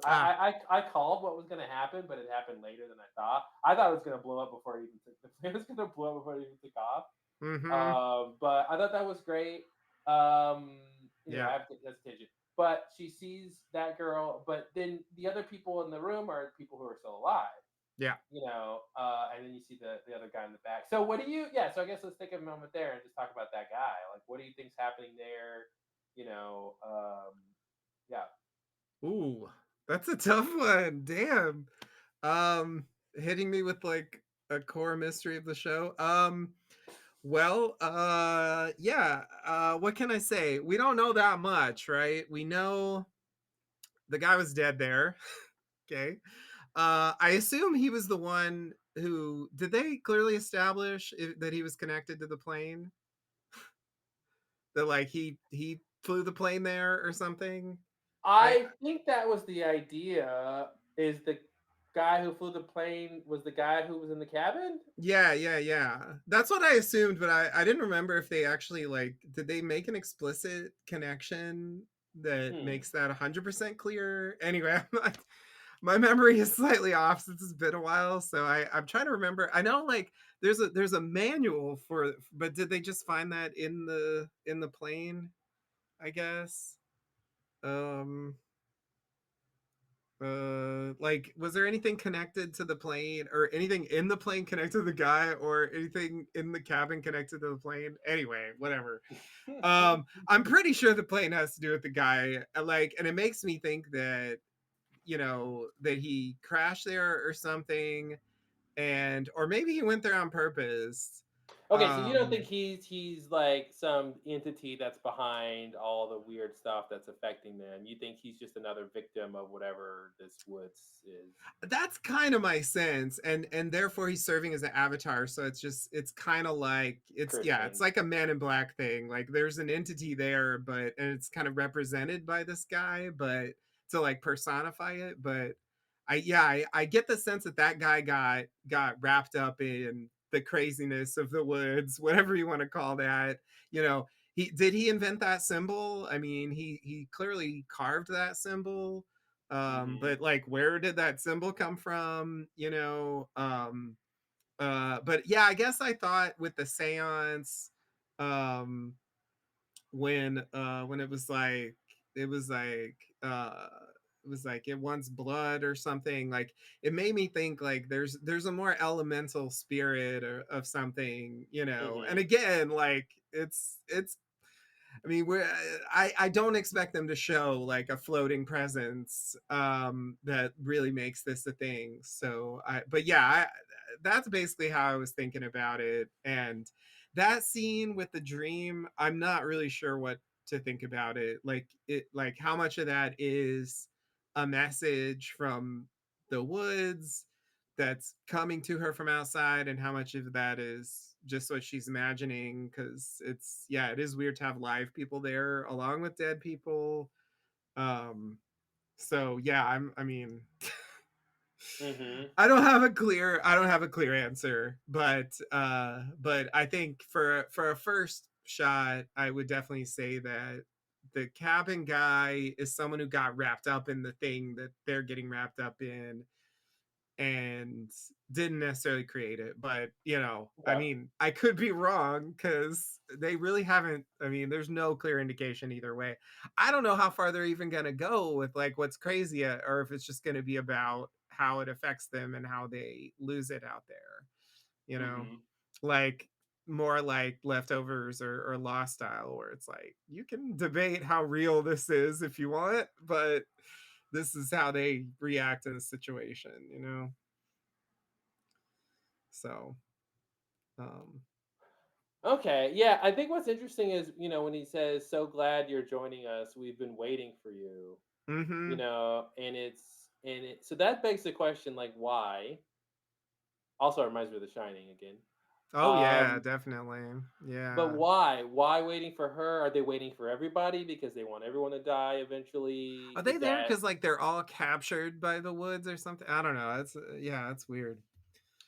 Ah. I called what was going to happen, but it happened later than I thought. I thought it was going to blow up before it even took the plane was going to blow up before it even took off. Mm-hmm. But I thought that was great. Yeah. I have hesitation. But she sees that girl, but then the other people in the room are people who are still alive, Yeah. and then you see the other guy in the back. So what do you, yeah, so I guess let's take a moment there and just talk about that guy. Like, what do you think's happening there? Yeah. Ooh, that's a tough one. Damn. Um, Hitting me with like a core mystery of the show. Well, yeah. What can I say? We don't know that much, right? We know the guy was dead there. Okay. I assume he was the one who did they clearly establish that he was connected to the plane? That like he flew the plane there or something? I I think that was the idea. Is the guy who flew the plane was the guy who was in the cabin? Yeah, yeah, yeah. That's what I assumed, but I didn't remember if they actually like did they make an explicit connection that Hmm. makes that 100% clear. Anyway, my memory is slightly off since it's been a while, so I'm trying to remember. I know like there's a manual for, but did they just find that in the plane? I guess. Um, like was there anything connected to the plane or anything in the plane connected to the guy or anything in the cabin connected to the plane? Anyway, whatever. I'm pretty sure the plane has to do with the guy. Like, and it makes me think that that he crashed there or something, and or maybe he went there on purpose. Okay, so you don't think um he's like some entity that's behind all the weird stuff that's affecting them? You think he's just another victim of whatever this woods is? that's kind of my sense, and therefore he's serving as an avatar, so it's kind of like it's Christian. like a Man in Black thing. Like there's an entity there, but and it's kind of represented by this guy, but to like personify it. But I get the sense that that guy got wrapped up in the craziness of the woods, whatever you want to call that. He invent that symbol? I mean, he clearly carved that symbol. Hmm. But like, where did that symbol come from? But yeah, I guess I thought with the seance, um when it was like uh it was like it wants blood or something. Like it made me think like there's a more elemental spirit of something. And Hmm. again, like it's I mean, I don't expect them to show like a floating presence that really makes this a thing. But yeah, that's basically how I was thinking about it. And that scene with the dream, I'm not really sure what to think about it. Like how much of that is a message from the woods that's coming to her from outside, and how much of that is just what she's imagining, because it is weird to have live people there along with dead people. So yeah, I mean, Hmm. I don't have a clear answer, but I think for a first shot, I would definitely say that the cabin guy is someone who got wrapped up in the thing that they're getting wrapped up in, and didn't necessarily create it. But I Okay. mean, I could be wrong, because they really haven't. I mean, there's no clear indication either way. I don't know how far they're even going to go with like what's crazy, or if it's just going to be about how it affects them and how they lose it out there, you know Hmm. like more like Leftovers or Lost style, where it's like you can debate how real this is if you want, but this is how they react in a situation. So, um, Okay, yeah, I think what's interesting is, when he says, "So glad you're joining us. We've been waiting for you." mm-hmm. So that begs the question, like, why? Also, it reminds me of The Shining again. Oh yeah, Um, definitely. but Yeah. why? Why waiting for her? Are they waiting for everybody because they want everyone to die Are eventually? they Is there that because like they're all captured by the woods or something? I don't know. It's yeah, it's weird.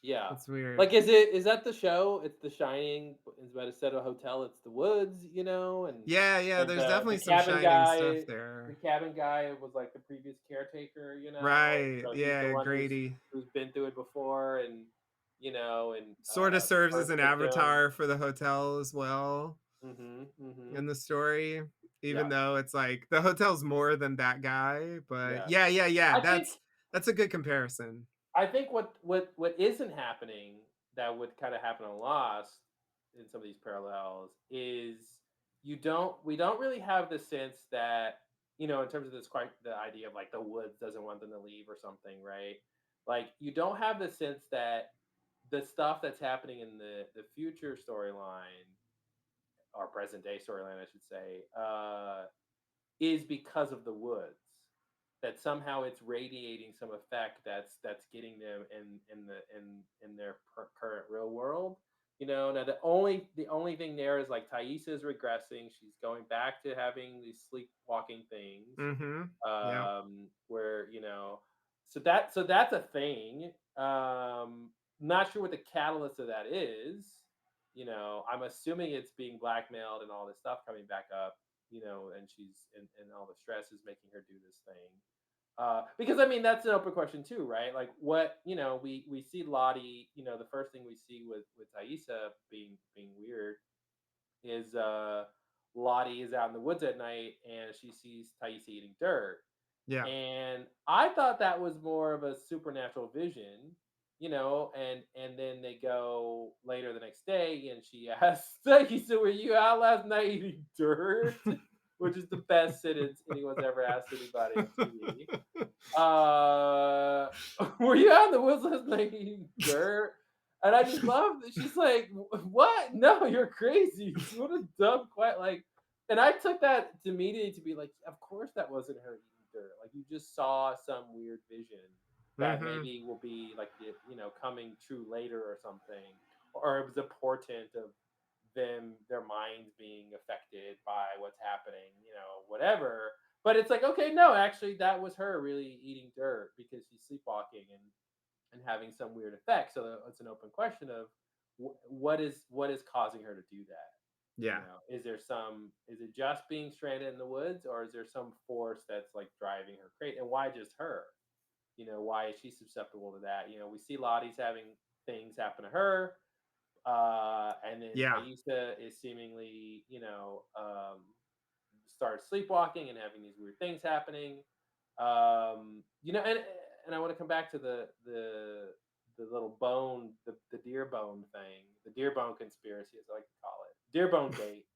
Yeah. It's weird. Like, is that the show? It's The Shining, but instead of a hotel, it's the woods, and Yeah, yeah. and There's the definitely some cabin shining stuff guy, the there. cabin guy was like the previous caretaker, and Right. so he's the Yeah. one Grady who's been through it before, and sort of the serves as first an victim. avatar for the hotel as well Mhm. Mhm. in the story, even Yeah. though it's like the hotel's more than that guy. But Yeah. yeah, yeah, yeah. I think That's a good comparison. I think what isn't happening that would kind of happen a Lost in some of these parallels is we don't really have the sense that, in terms of this, quite the idea of like the woods doesn't want them to leave or something, right? Like, you don't have the sense that the stuff that's happening in the future storyline, or present day storyline, I should say, is because of the woods. That somehow it's radiating some effect that's getting them in their current real world. Now the only thing there is like Thaisa is regressing. She's going back to having these sleepwalking things. Mm-hmm. Yeah. Where so that's a thing. Not sure what the catalyst of that is. I'm assuming it's being blackmailed and all this stuff coming back up, and and all the stress is making her do this thing. Because I mean that's an open question too, right? Like, what we see Lottie. The first thing we see with Thaisa being weird is Lottie is out in the woods at night and she sees Thaisa eating dirt, Yeah. and I thought that was more of a supernatural vision. And then they go later the next day, and she asks, "Thaisa, were you out last night eating dirt?" which is the best sentence anyone's ever asked anybody on TV. Were you out in the woods last night eating dirt? And I just love that she's like, what? No, you're crazy. What a dumb quiet like. And I took that immediately to be like, of course that wasn't her eating dirt. Like you just saw some weird vision that Mm-hmm. maybe will be like coming true later or something, or it was a portent of their minds being affected by what's happening, whatever. But it's like, okay, no, actually, that was her really eating dirt because she's sleepwalking and having some weird effect. So it's an open question of what is causing her to do that. Yeah. Is it just being stranded in the woods, or is there some force that's like driving her crazy? And why just her? Why is she susceptible to that? We see Lottie's having things happen to her, and then Yeah. Thaisa is seemingly, starts sleepwalking and having these weird things happening. And I want to come back to the little bone, the deer bone thing, the deer bone conspiracy, as I like to call it, deer bone gate.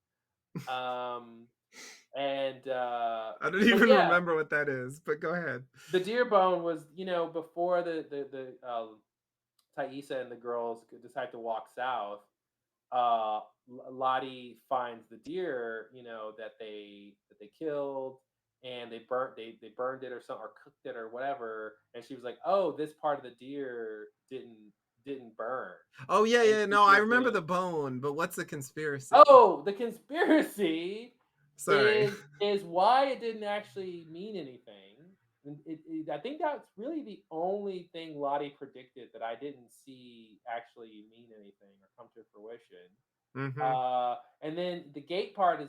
And I don't but even yeah, remember what that is, but go ahead. the deer bone was, before the Thaisa and the girls decide to walk south. uh Lottie finds the deer, that they killed, and they burned it or something, or cooked it or whatever, and she was like, "Oh, this part of the deer didn't burn." Oh yeah, And yeah. she No, I feels remember really. the bone, but what's the conspiracy? Oh, the conspiracy Sorry. is why it didn't actually mean anything. I think that's really the only thing Lottie predicted that I didn't see actually mean anything or come to fruition. Mm-hmm. And then the gate part is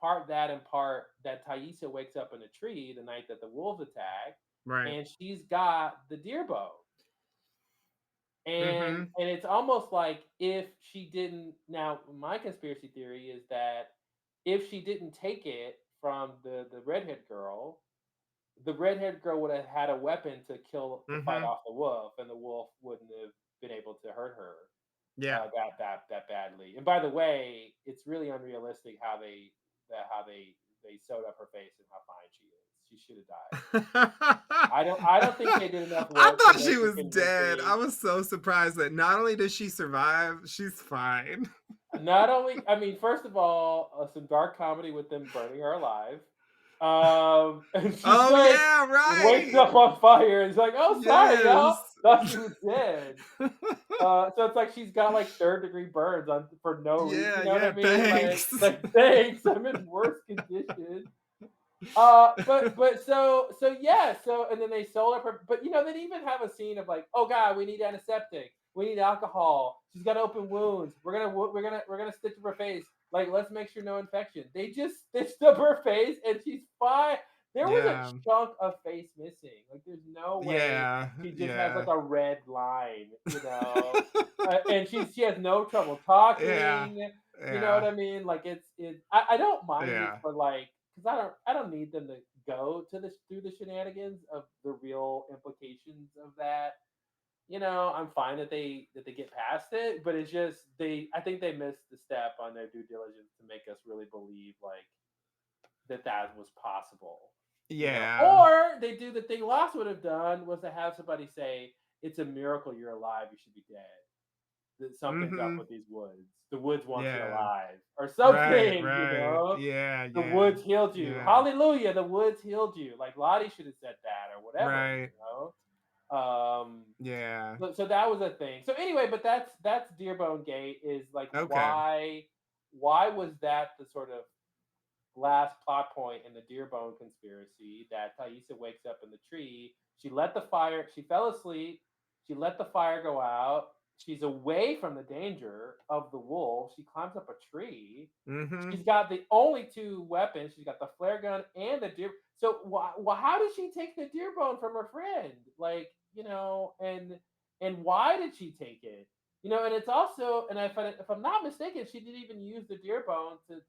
part that and part that Thaisa wakes up in a tree the night that the wolves attack, Right. and she's got the deer bone. and Mm-hmm. and it's almost like if she didn't. Now, my conspiracy theory is that if she didn't take it from the redhead girl, the redhead girl would have had a weapon to fight Mm-hmm. off the wolf, and the wolf wouldn't have been able to hurt her Yeah. that badly. And by the way, it's really unrealistic how they sewed up her face and how fine she is. She should have died. I don't think they did enough I work to thought she make it was dead. I convincing. was so surprised that not only does she survive, she's fine. Not only, I mean, first of all, some dark comedy with them burning her alive. And she's Oh like, yeah, wakes right. up on fire and is like, "Oh, sorry, y'all, Yes. thought she was dead." So it's like she's got like third-degree burns on for no reason. Yeah, You know what yeah, I mean? Like, thanks. like thanks, I'm in worse condition. But yeah, and then they sold her. But they even have a scene of like, oh god, we need antiseptic, we need alcohol. She's got open wounds. We're gonna stitch up her face. Like, let's make sure no infection. They just stitched up her face and she's fine. There was a Yeah, chunk of face missing. Like, there's no way yeah, she just has yeah. like a red line, and she has no trouble talking. Yeah, You know what yeah, I mean? Like, I don't mind it yeah, for like, because I don't need them to go to this through the shenanigans of the real implications of that. I'm fine that they get past it, but it's just I think they missed the step on their due diligence to make us really believe like that was possible. yeah. Or they do the thing Lost would have done, was to have somebody say, "It's a miracle you're alive. You should be dead. That something's up Mm-hmm. with these woods. The woods want you Yeah. alive, or Right, something." right. Yeah, The yeah, woods healed you. yeah. Hallelujah, the woods healed you. Like Lottie should have said that, or whatever. Right. Um, Yeah. so that was a thing. So anyway, but that's Deerbone Gate, is like, Okay. why was that the sort of last plot point in the Deerbone conspiracy, that Thaisa wakes up in the tree. She fell asleep. She let the fire go out. She's away from the danger of the wolf. She climbs up a tree. Mm-hmm. She's got the only two weapons. She's got the flare gun and the deer. So how did she take the deer bone from her friend? Like, and why did she take it? And it's also, and if I'm not mistaken, she didn't even use the deer bone to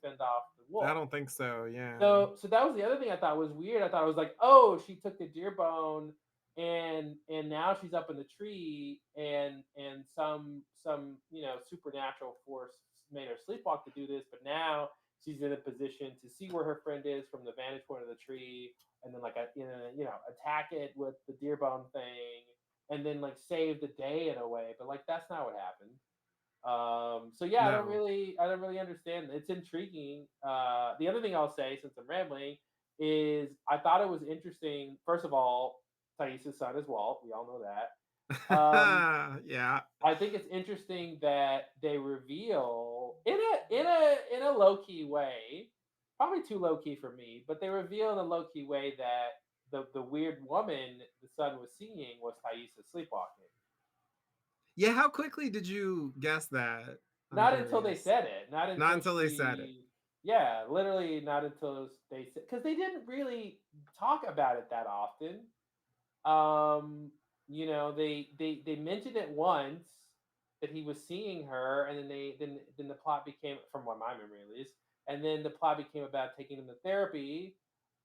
fend off the I wolf. don't think so. Yeah. So that was the other thing I thought was weird. I thought it was like, oh, she took the deer bone, and now she's up in the tree, and some supernatural force made her sleepwalk to do this, but now she's in a position to see where her friend is from the vantage point of the tree, and then like attack it with the deer bone thing, and then like save the day in a way. But like that's not what happened. So yeah, No. I don't really understand. It's intriguing. The other thing I'll say, since I'm rambling, is I thought it was interesting. First of all, Thais' son is Walt. We all know that. Yeah. I think it's interesting that they reveal in a low key way, probably too low key for me, but they reveal in a low key way that the weird woman the son was seeing was Thais sleepwalking. Yeah, how quickly did you guess that? I'm Not until they curious. said it. Not Not until until they said it. she. Yeah, literally not until they said, because they didn't really talk about it that often. Um, they mentioned it once that he was seeing her, and then the plot became, from what my memory at least, and then the plot became about taking him to therapy.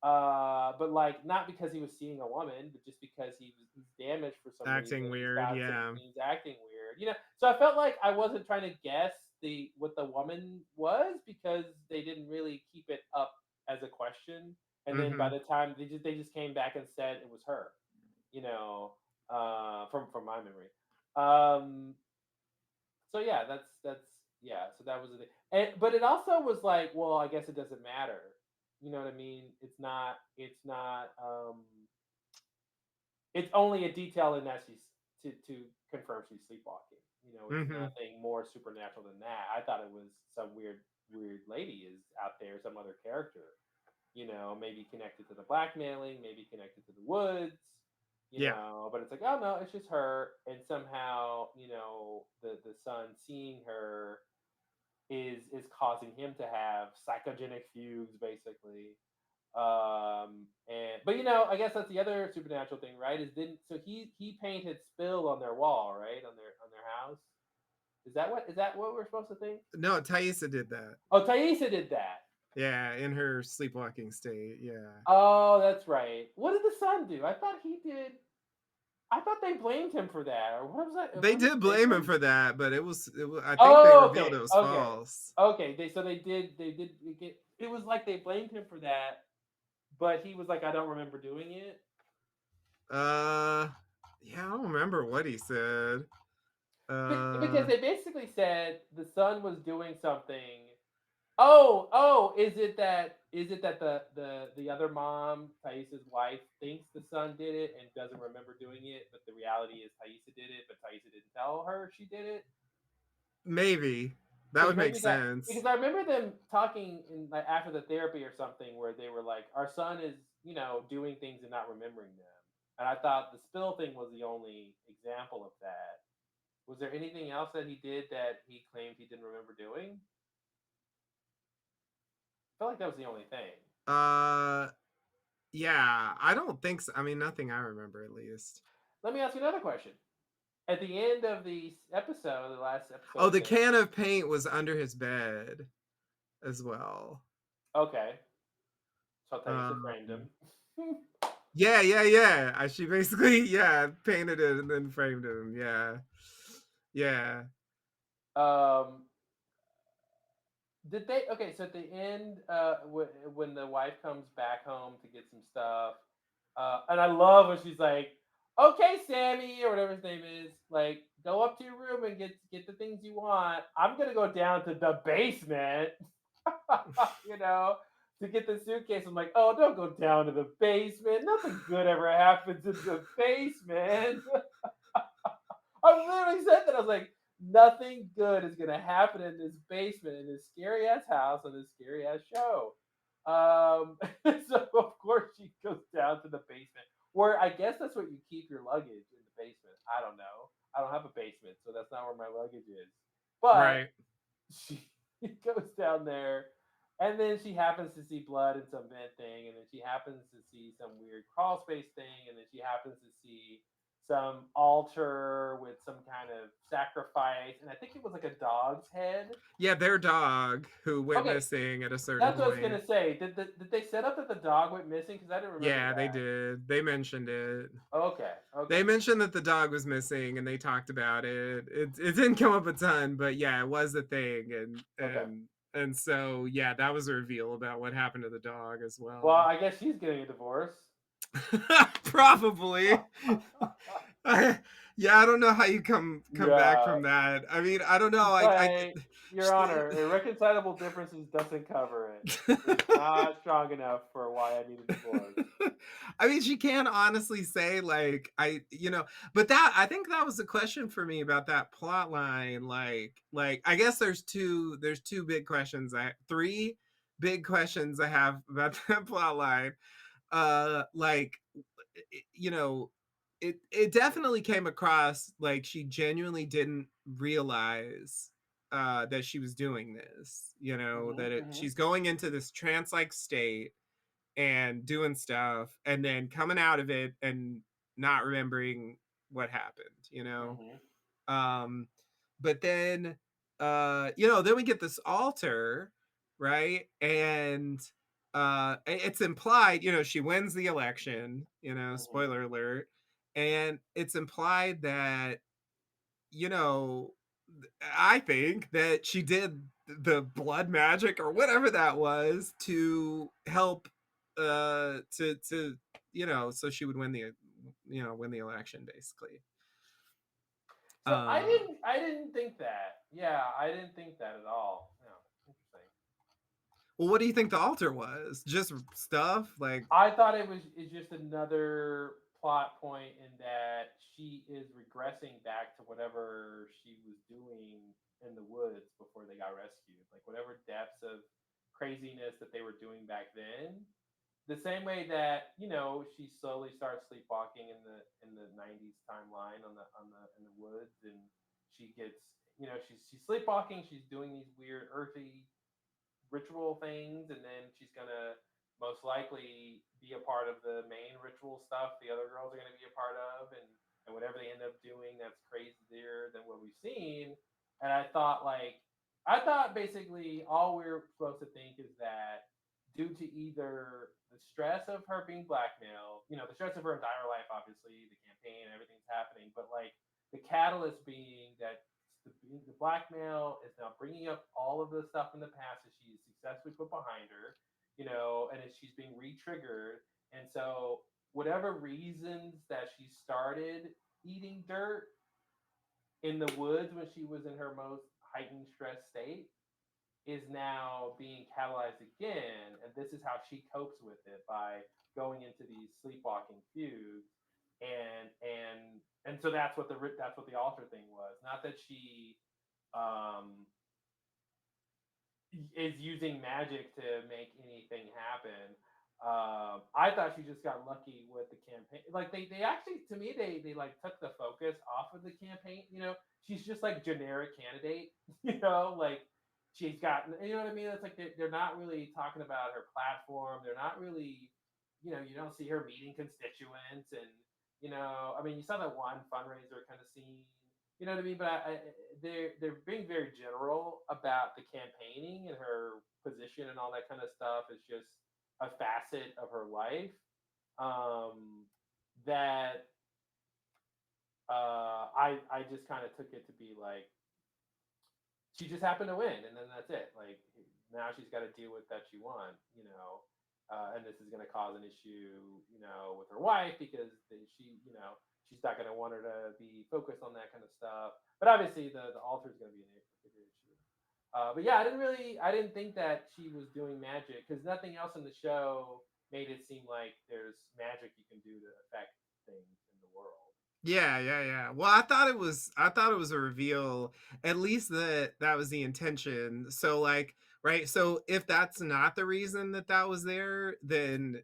But like not because he was seeing a woman, but just because he's damaged for some reason. Acting He's weird, got some yeah. he's acting weird, So I felt like I wasn't trying to guess the what the woman was because they didn't really keep it up as a question. And then by Mm-hmm. the time they just came back and said it was her, you know, from my memory. Um, so yeah, that's yeah. So that was the thing. But it also was like, well, I guess it doesn't matter. You know what I mean? It's only a detail in that she's to confirm she's sleepwalking. It's Mm-hmm. nothing more supernatural than that. I thought it was some weird lady is out there, some other character. Maybe connected to the blackmailing, maybe connected to the woods, Yeah. but it's like, oh no, it's just her. And somehow, the son seeing her is causing him to have psychogenic fugues, basically. And but I guess that's the other supernatural thing, right? He painted spill on their wall, right? On their house. Is that what we're supposed to think? No, Thaisa did that. Oh, Thaisa did that. Yeah, in her sleepwalking state. Yeah. Oh, that's right. What did the son do? I thought he did. I thought they blamed him for that, or what was that? They Was it did blame him Jason? for that, but it was I think they Oh, revealed okay, it was okay, false. okay. They did. It was like they blamed him for that, but he was like, I don't remember doing it. Uh yeah, I don't remember what he said. Because Uh they basically said the son was doing something. Oh, is it that the other mom, Thaisa's wife, thinks the son did it and doesn't remember doing it, but the reality is Thaisa did it, but Thaisa didn't tell her she did it? maybe. That Because would make maybe that sense. because I remember them talking in like after the therapy or something where they were like, our son is doing things and not remembering them, and I thought the spill thing was the only example of that. Was there anything else that he did that he claimed he didn't remember doing? I felt like that was the only thing. Uh yeah, I don't think so. I mean, nothing I remember at least. Let me ask you another question. At the end of the episode, the last episode Oh, of the things. can of paint was under his bed as well. Okay, so Thaisa Um, framed him. yeah, yeah, yeah. She basically, yeah, painted it and then framed him. Yeah, yeah. um, Did they? Okay, so at the end, when the wife comes back home to get some stuff, and I love when she's like, "Okay, Sammy," or whatever his name is, like, "Go up to your room and get the things you want. I'm gonna go down to the basement, you know, to get the suitcase." I'm like, "Oh, don't go down to the basement. Nothing good ever happens in the basement." I literally said that. I was like, nothing good is gonna happen in this basement, in this scary ass house, on this scary ass show. So of course she goes down to the basement, where I guess that's where you keep your luggage, in the basement. I don't know. I don't have a basement, so that's not where my luggage is. But Right. she goes down there, and then she happens to see blood in some vent thing, and then she happens to see some weird crawl space thing, and then she happens to see some altar with some kind of sacrifice, and I think it was like a dog's head. Yeah, their dog who went Okay, missing at a certain that's what I was point. gonna say. Did they set up that the dog went missing? Because I didn't remember Yeah, they that. did. They mentioned it. Okay, okay, They mentioned that the dog was missing, and they talked about it. It didn't come up a ton, but yeah, it was a thing, and okay. and And so, yeah, that was a reveal about what happened to the dog as Well, well. I guess she's getting a divorce. Probably. Yeah, I don't know how you come back Yeah, from that. I mean, I don't know. I like, Your Honor, irreconcilable differences doesn't cover it. It's not strong enough for why I need a divorce. I mean, she can honestly say like but that I think that was the question for me about that plot line. Like I guess there's two big questions. Three big questions I have about that plot line. Like you know, it definitely came across like she genuinely didn't realize that she was doing this, that Mhm. she's going into this trance-like state and doing stuff and then coming out of it and not remembering what happened, Mhm. um but then then we get this altar, right? And it's implied, she wins the election, Mhm. spoiler alert. And it's implied that, you know I think that she did the blood magic or whatever that was to help to so she would win the election basically. So I uh didn't I didn't think that. Yeah, I didn't think that at all. Yeah, interesting. well, what do you think the altar was? Just stuff like. I thought it's just another plot point in that she is regressing back to whatever she was doing in the woods before they got rescued. Like whatever depths of craziness that they were doing back then. The same way that, she slowly starts sleepwalking in the 90s timeline in the woods, and she gets, she's sleepwalking, she's doing these weird earthy ritual things, and then she's gonna most likely be a part of the main ritual stuff the other girls are gonna be a part of, and whatever they end up doing that's crazier than what we've seen. And I thought basically all we're supposed to think is that due to either the stress of her being blackmailed, the stress of her entire life, obviously the campaign and everything's happening, but like the catalyst being that the blackmail is now bringing up all of the stuff in the past that she's successfully put behind her, and as she's being re-triggered. And so whatever reasons that she started eating dirt in the woods when she was in her most heightened stress state is now being catalyzed again, and this is how she copes with it by going into these sleepwalking fugues. And so that's what the altar thing was. Not that she um, is using magic to make anything happen. I thought she just got lucky with the campaign. Like they actually, to me, they like took the focus off of the campaign. She's just like generic candidate. Like she's got, you know what I mean? It's like they're not really talking about her platform. They're not really, you don't see her meeting constituents, and I mean, you saw that one fundraiser kind of scene. You know what I mean? But they're being very general about the campaigning, and her position and all that kind of stuff is just a facet of her life, um, that I just kind of took it to be like she just happened to win, and then that's it. Like now she's got to deal with that she won, and this is going to cause an issue, with her wife because she's not going to want her to be focused on that kind of stuff. But obviously, the altar is going to be a bigger issue. But yeah, I didn't think that she was doing magic because nothing else in the show made it seem like there's magic you can do to affect things in the world. Yeah, yeah, yeah. Well, I thought it was a reveal, at least that was the intention. So like, right? So if that's not the reason that was there, then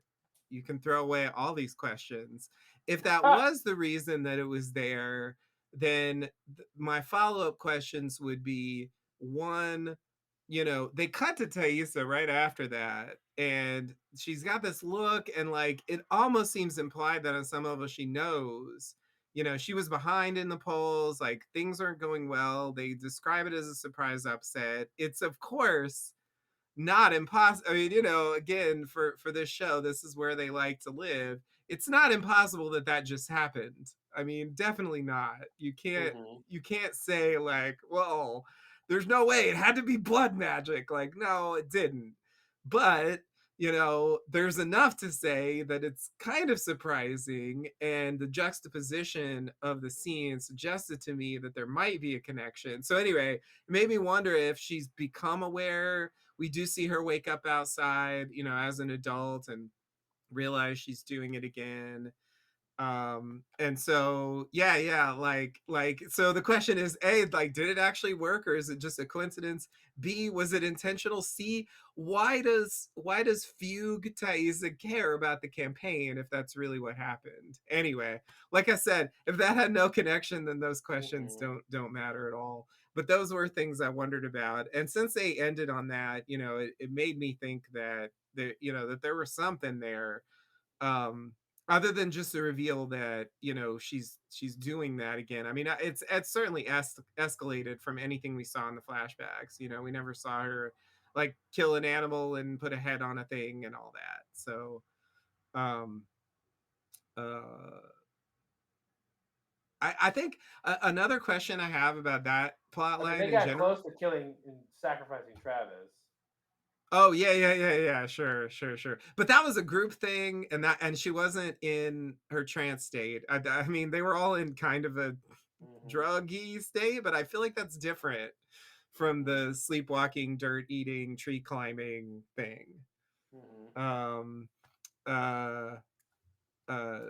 you can throw away all these questions. If that was the reason that it was there, then my follow-up questions would be one, they cut to Thaisa right after that, and she's got this look, and like it almost seems implied that on some level she knows. She was behind in the polls, like things aren't going well. They describe it as a surprise upset. It's of course not impossible. I mean, again, for this show, this is where they like to live. It's not impossible that just happened. I mean, definitely not. You can't Hmm. you can't say like, well, there's no way it had to be blood magic. Like, no, it didn't. But there's enough to say that it's kind of surprising, and the juxtaposition of the scene suggested to me that there might be a connection. So anyway, it made me wonder if she's become aware. We do see her wake up outside, as an adult, and realize she's doing it again. And so yeah, like so the question is, A, like, did it actually work, or is it just a coincidence? B, was it intentional? C, why does Fugue Thaisa care about the campaign if that's really what happened? Anyway, like I said, if that had no connection, then those questions Mhm. don't matter at all. But those were things I wondered about, and since they ended on that, it made me think that there was something there, um other than just the reveal that she's doing that again. I mean, it's certainly escalated from anything we saw in the flashbacks. We never saw her like kill an animal and put a head on a thing and all that. So um uh I think another question I have about that plot I mean, line they in got general. close to killing and sacrificing Travis. Oh yeah, sure. But that was a group thing, and she wasn't in her trance state. I mean, they were all in kind of a Hmm. druggy state, but I feel like that's different from Hmm. the sleepwalking, dirt eating, tree climbing thing. Hmm. Um, uh,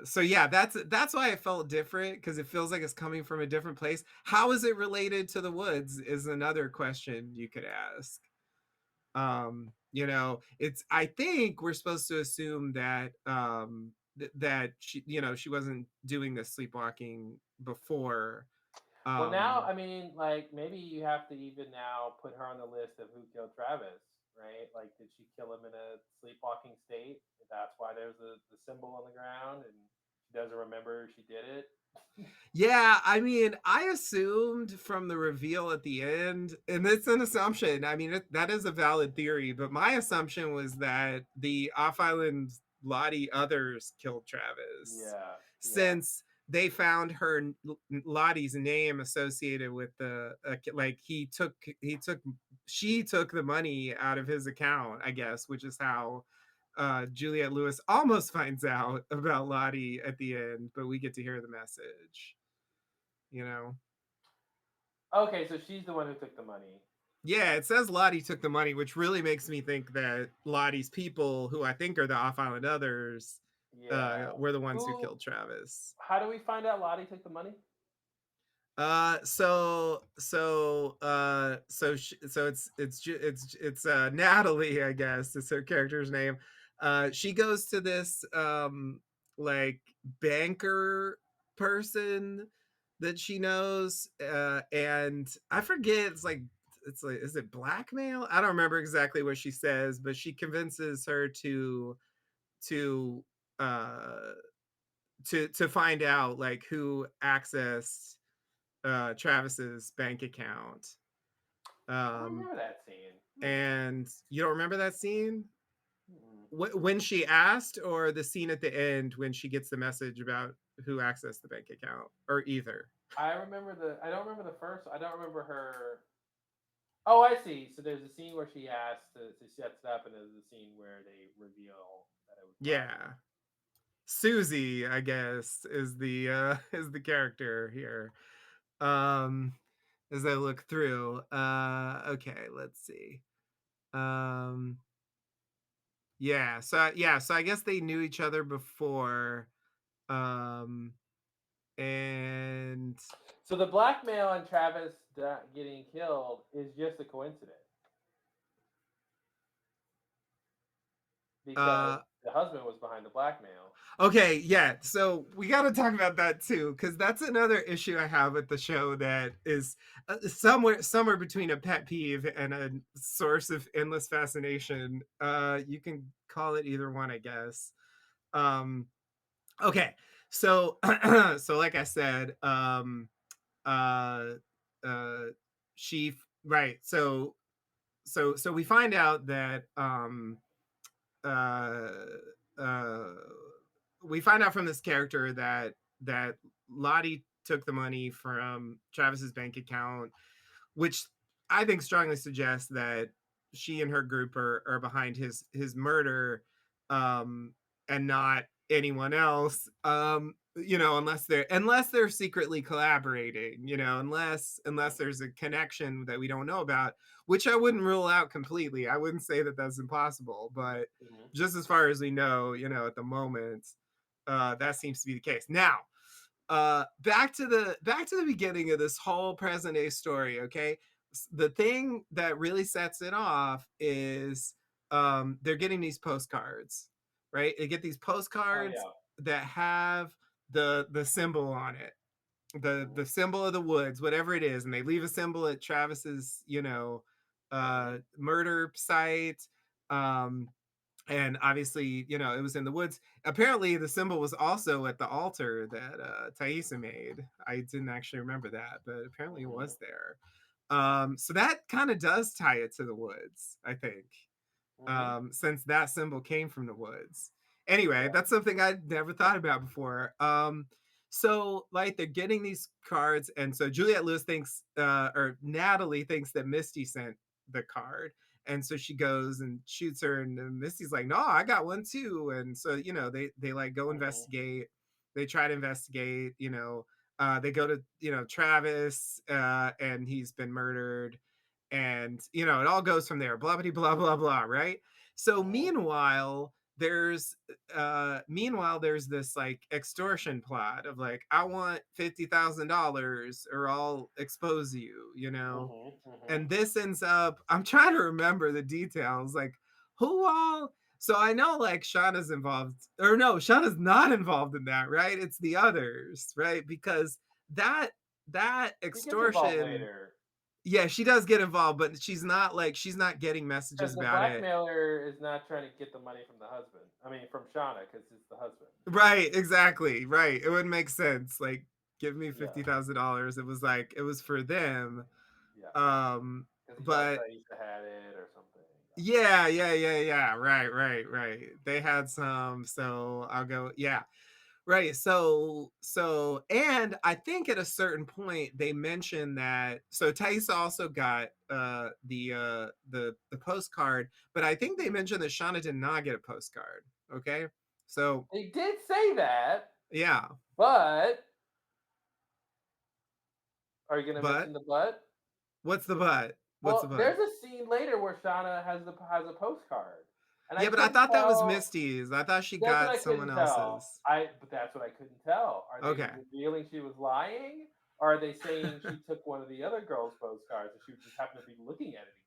so yeah, that's why it felt different, because it feels like it's coming from a different place. How is it related to the woods is another question you could ask. It's, I think we're supposed to assume that that she wasn't doing this sleepwalking before. Well, now, um I mean, like, maybe you have to even now put her on the list of who killed Travis, right? Like, did she kill him in a sleepwalking state? That's why there's the symbol on the ground, and she doesn't remember she did it. Yeah, I mean, I assumed from the reveal at the end, and it's an assumption. I mean, that is a valid theory, but my assumption was that the off island Lottie others killed Travis, Yeah, yeah. since they found Lottie's name associated with the like she took the money out of his account, I guess, which is how Juliette Lewis almost finds out about Lottie at the end, but we get to hear the message you know Okay, so she's the one who took the money. yeah, it says Lottie took the money, which really makes me think that Lottie's people, who I think are the off island others, Yeah. were the ones who Who? killed Travis. How do we find out Lottie took the money? It's Natalie, I guess is her character's name. She goes to this like banker person that she knows, and I forget, it's like, is it blackmail? I don't remember exactly what she says, but she convinces her to uh to find out like who accessed Travis's bank account. I don't Um, remember that scene. and you don't remember that scene? Hmm. When she asked, or the scene at the end when she gets the message about who accessed the bank account, or either? I remember the. I don't remember the first. I don't remember her. Oh, I see. So there's a scene where she asks to set it up, and there's a scene where they reveal that it was Lottie. Yeah. Susie, I guess, is the is the character here. Um, as I look through. Okay, let's see. Um, so I guess they knew each other before. Um, and So the blackmail on Travis getting killed is just a coincidence because uh the husband was behind the blackmail. okay, yeah, so we got to talk about that too, because that's another issue I have with the show that is somewhere between a pet peeve and a source of endless fascination. You can call it either one, I guess. um okay, so so like I said, uh uh she right so we find out that uh, uh, we find out from this character that Lottie took the money from Travis's bank account, which I think strongly suggests that she and her group are behind his murder, um, and not anyone else. Unless they're secretly collaborating, unless there's a connection that we don't know about, which I wouldn't rule out completely. I wouldn't say that that's impossible, but Mhm. just as far as we know, at the moment, that seems to be the case. Now, back to the beginning of this whole present day story. Okay, the thing that really sets it off is they're getting these postcards, right? They get these Oh postcards yeah. that have the symbol on it, the Mhm. symbol of the woods, whatever it is, and they leave a symbol at Travis's Mhm. murder site. um and obviously, it was in the woods. Apparently, the symbol was also at the altar that Thaisa made. I didn't actually remember that, but apparently it Mhm. was there. So that kind of does tie it to the woods, I think, Mhm. since that symbol came from the woods. Anyway, Yeah. that's something I'd never thought about before. So like they're getting these cards, and so Juliette Lewis thinks, or Natalie thinks that Misty sent the card, and so she goes and shoots her, and Misty's like, "No, I got one too." And so they like go Mhm. investigate. They try to investigate. They go to Travis, and he's been murdered, and it all goes from there. Blah blah blah blah blah. Right. So Mhm. meanwhile there's this like extortion plot of like, I want $50,000 or I'll expose you. Mhm. Mhm. And this ends up, I'm trying to remember the details, like who all. So I know like Shauna's involved, or no, Shauna's not involved in that, right? It's the others, right? Because that He gets involved extortion, later yeah, she does get involved, but she's not getting messages because the about it. blackmailer is not trying to get the money from the husband. I mean, from Shauna because it's the husband. Right, exactly. Right. It would make sense. Like, give me Yeah. $50,000. It was like it was for them. Yeah. Because he thought But Taisha had it or something. yeah, yeah, yeah, yeah. Right, right, right. They had some, so I'll go. Yeah. Right. And I think at a certain point they mentioned that, so Taisa also got the postcard, but I think they mentioned that Shauna did not get a postcard. Okay. So They did say that, yeah. but are you going to But mention the but? what's the but? What's the Well, but? there's a scene later where Shauna has a postcard, and I Yeah, but I couldn't thought that was tell. Misty's. I thought she That's what got I someone couldn't tell. else's. But that's what I couldn't tell. Are they Okay. revealing she was lying, or are they saying she took one of the other girls' postcards and she just happened to be looking at it again?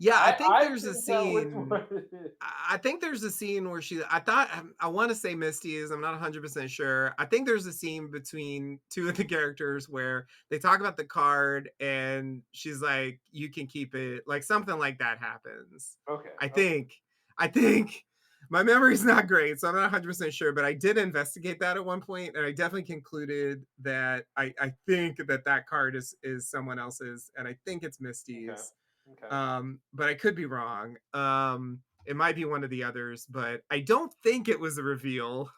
Yeah, I think I there's a couldn't tell which scene. one it is. I think there's a scene where I thought, I want to say Misty is, I'm not 100% sure. I think there's a scene between two of the characters where they talk about the card and she's like, you can keep it, like something like that happens. Okay, I okay, think, I think my memory's not great, so I'm not 100% sure, but I did investigate that at one point, and I definitely concluded that I think that card is someone else's, and I think it's okay, Misty's. okay. But I could be wrong. It might be one of the others, but I don't think it was a reveal.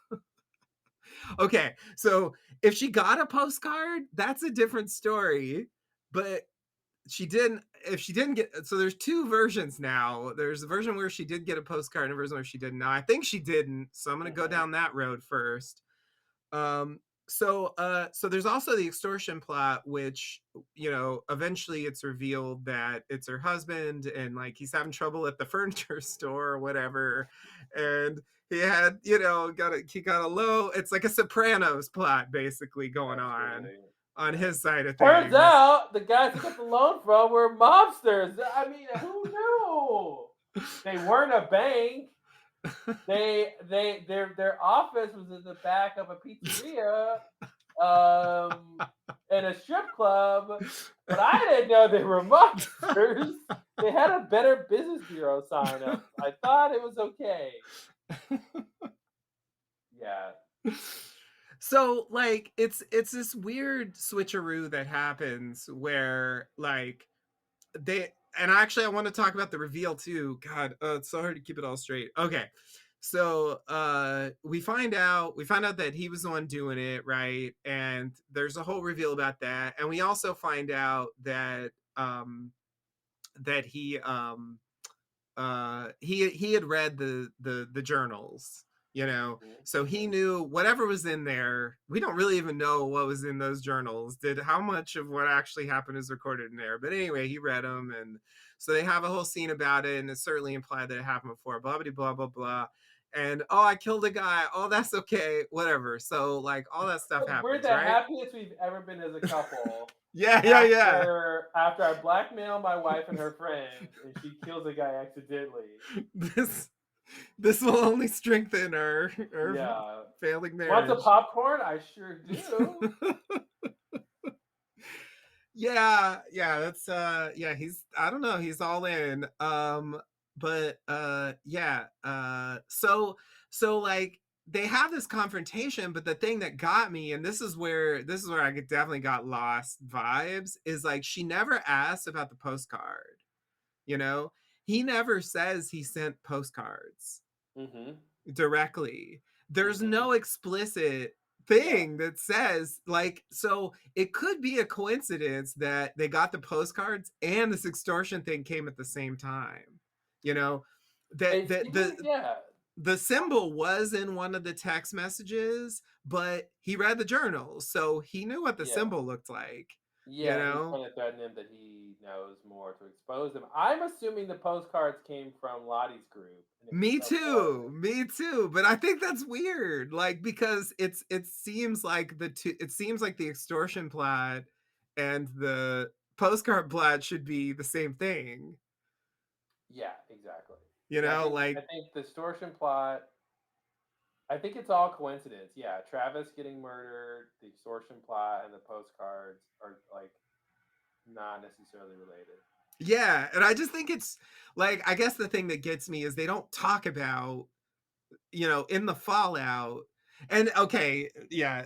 Okay, so if she got a postcard, that's a different story. But she didn't. If she didn't get, so there's two versions now. There's a version where she did get a postcard and a version where she didn't. Now I think she didn't, so I'm gonna go Hmm. down that road first. So there's also the extortion plot, which eventually it's revealed that it's her husband, and like he's having trouble at the furniture store or whatever, and he got a low. It's like a Sopranos plot basically going on Absolutely. Yeah. his side of Turns things. out the guys he got the loan from were mobsters. I mean, who knew? They weren't a bank. Their office was in the back of a pizzeria, um, and a strip club. But I didn't know they were mobsters. They had a Better Business Bureau sign up. I thought it was okay. Yeah. So like it's this weird switcheroo that happens where like they, and actually I want to talk about the reveal too. God, it's so hard to keep it all straight. Okay. So we find out that he was the one doing it, right? And there's a whole reveal about that. And we also find out that that he had read the journals, you know, so he Mhm. knew whatever was in there. We don't really even know what was in those journals, did how much of what actually happened is recorded in there, but anyway, he read them, and so they have a whole scene about it, and it's certainly implied that it happened before, blah blah blah blah blah. And oh, I killed a guy, oh that's okay, whatever. So like all that stuff We're happens, the right? happiest we've ever been as a couple Yeah, yeah, yeah. after I blackmail my wife and her friends, and she kills a guy accidentally. this this will only strengthen our Yeah. failing Want some marriage. popcorn? I sure do. Yeah, yeah, that's yeah, he's, I don't know, he's all in. But yeah, so like they have this confrontation, but the thing that got me, and this is where I definitely got lost vibes, is like she never asked about the postcard, you know? He never says he sent postcards Mhm. directly. There's Mhm. no explicit Yeah. thing that says, like, so it could be a coincidence that they got the postcards and this extortion thing came at the same time. You know, that It the seems, the yeah. the symbol was in one of the text messages, but he read the journals, so he knew what the Yeah. symbol looked like, you Yeah, he's know? trying to threaten him that he knows more to expose him. I'm assuming the postcards came from Lottie's group, and it was Me somewhat. too. Me too. But I think that's weird. Like because it seems like it seems like the extortion plot and the postcard plot should be the same thing. Yeah, exactly. You Yeah, know, I like think the extortion plot. I think it's all coincidence. Yeah, Travis getting murdered, the extortion plot, and the postcards are like not necessarily related. yeah, and I just think it's like I guess the thing that gets me is they don't talk about, you know, in the fallout. And okay, yeah.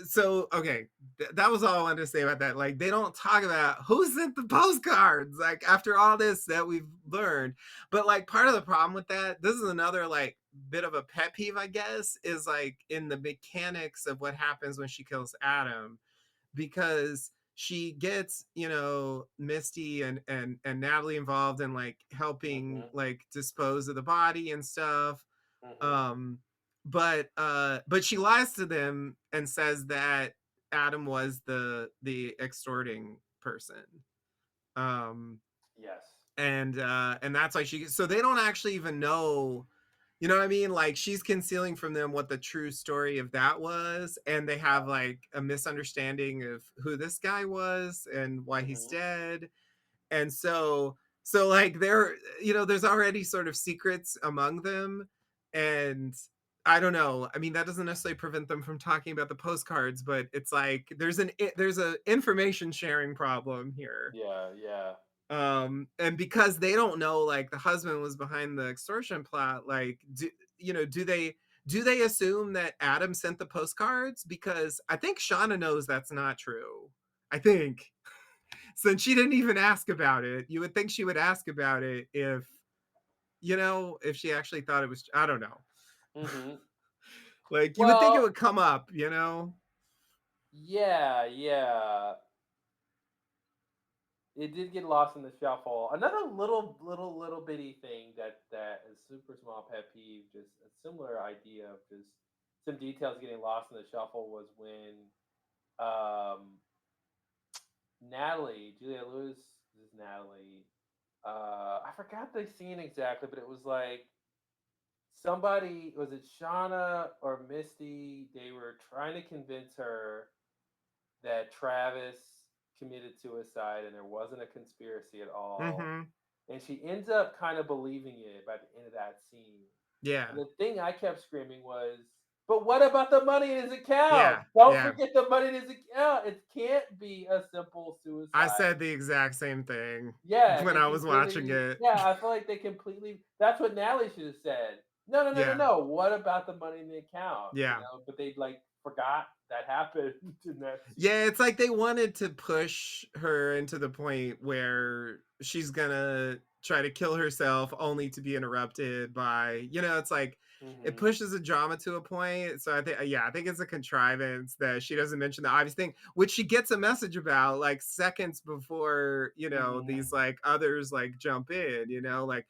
So okay, that was all I wanted to say about that. Like they don't talk about who sent the postcards, like after all this that we've learned. But like part of the problem with that, this is another like bit of a pet peeve, I guess, is like in the mechanics of what happens when she kills Adam, because she gets, you know, Misty and Natalie involved in like helping Mhm. like dispose of the body and stuff. Mhm. um but she lies to them and says that Adam was the extorting person. um Yes. and that's why she, so they don't actually even know, you know what I mean, like she's concealing from them what the true story of that was, and they have like a misunderstanding of who this guy was and why he's Mhm. dead. And so like there, you know, there's already sort of secrets among them. And I don't know, I mean that doesn't necessarily prevent them from talking about the postcards, but it's like there's a information sharing problem here. Yeah. Yeah. And because they don't know like the husband was behind the extortion plot, like you know, do they assume that Adam sent the postcards? Because I think Shauna knows that's not true. I think since she didn't even ask about it, you would think she would ask about it if, you know, if she actually thought it was, I don't know. Mhm. Like you would think it Well, would come up, you know? yeah, yeah. It did get lost in the shuffle. Another little bitty thing that is super small pet peeve, just a similar idea of just some details getting lost in the shuffle was when um Natalie, Julia Lewis is Natalie. I forgot the scene exactly, but it was like somebody, was it Shauna or Misty? They were trying to convince her that Travis committed suicide and there wasn't a conspiracy at all. Mm-hmm. And she ends up kind of believing it by the end of that scene. Yeah. And the thing I kept screaming was, but what about the money in his account? Yeah. Don't Yeah. forget the money in his account. It can't be a simple I suicide. said the exact same thing Yeah, when they I was watching completely. it. Yeah, I feel like they completely. That's what Natalie should have said. No, no, no, no, Yeah. no. What about the money in the account? Yeah. But they like forgot that happened in that Yeah, scene. it's like they wanted to push her into the point where she's gonna try to kill herself only to be interrupted by, it's like it Mm-hmm. pushes the drama to a point. So I think, yeah, I think it's a contrivance that she doesn't mention the obvious thing, which she gets a message about like seconds before, these Mm-hmm. like others like jump in, like